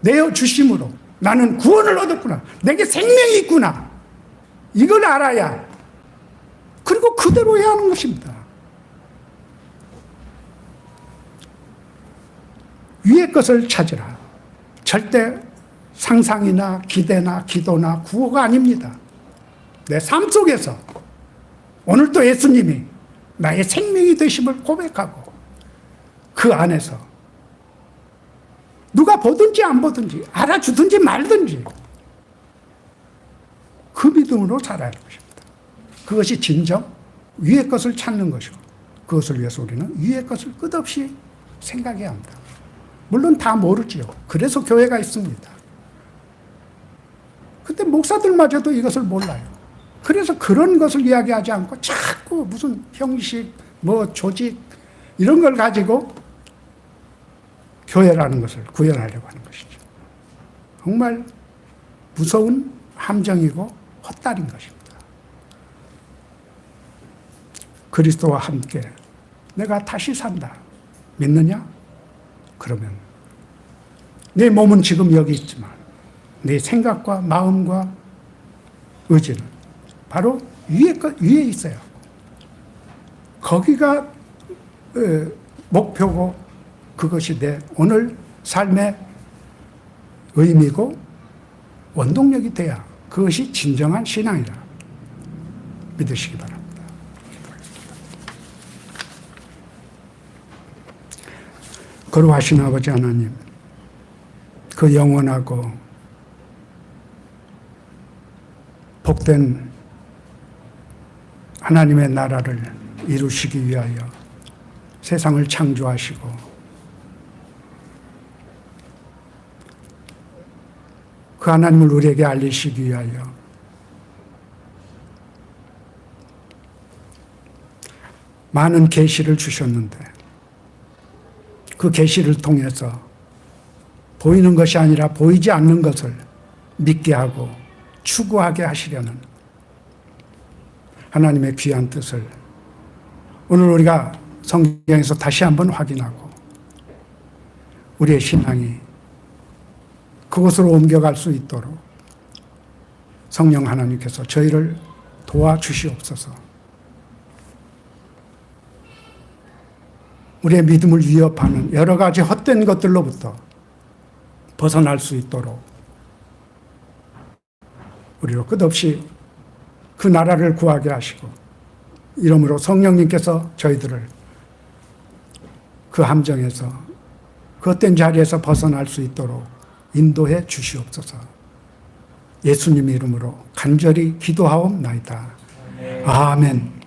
내어주심으로 나는 구원을 얻었구나. 내게 생명이 있구나. 이걸 알아야 그리고 그대로 해야 하는 것입니다. 위의 것을 찾으라. 절대 상상이나 기대나 기도나 구호가 아닙니다. 내 삶 속에서 오늘도 예수님이 나의 생명이 되심을 고백하고 그 안에서 누가 보든지 안 보든지 알아주든지 말든지 그 믿음으로 살아야 하는 것입니다. 그것이 진정 위의 것을 찾는 것이고 그것을 위해서 우리는 위의 것을 끝없이 생각해야 합니다. 물론 다 모르지요. 그래서 교회가 있습니다. 근데 목사들마저도 이것을 몰라요. 그래서 그런 것을 이야기하지 않고 자꾸 무슨 형식, 조직 이런 걸 가지고 교회라는 것을 구현하려고 하는 것이죠. 정말 무서운 함정이고 헛다리인 것입니다. 그리스도와 함께 내가 다시 산다. 믿느냐? 그러면 내 몸은 지금 여기 있지만 내 생각과 마음과 의지는 바로 위에 있어요. 거기가 목표고 그것이 내 오늘 삶의 의미고 원동력이 돼야 그것이 진정한 신앙이라 믿으시기 바랍니다. 거룩하신 아버지 하나님, 그 영원하고 복된 하나님의 나라를 이루시기 위하여 세상을 창조하시고 그 하나님을 우리에게 알리시기 위하여 많은 계시를 주셨는데 그 계시를 통해서 보이는 것이 아니라 보이지 않는 것을 믿게 하고 추구하게 하시려는 하나님의 귀한 뜻을 오늘 우리가 성경에서 다시 한번 확인하고 우리의 신앙이 그곳으로 옮겨갈 수 있도록 성령 하나님께서 저희를 도와주시옵소서. 우리의 믿음을 위협하는 여러 가지 헛된 것들로부터 벗어날 수 있도록 우리로 끝없이 그 나라를 구하게 하시고 이러므로 성령님께서 저희들을 그 함정에서 그 헛된 자리에서 벗어날 수 있도록 인도해 주시옵소서. 예수님 이름으로 간절히 기도하옵나이다. 아멘.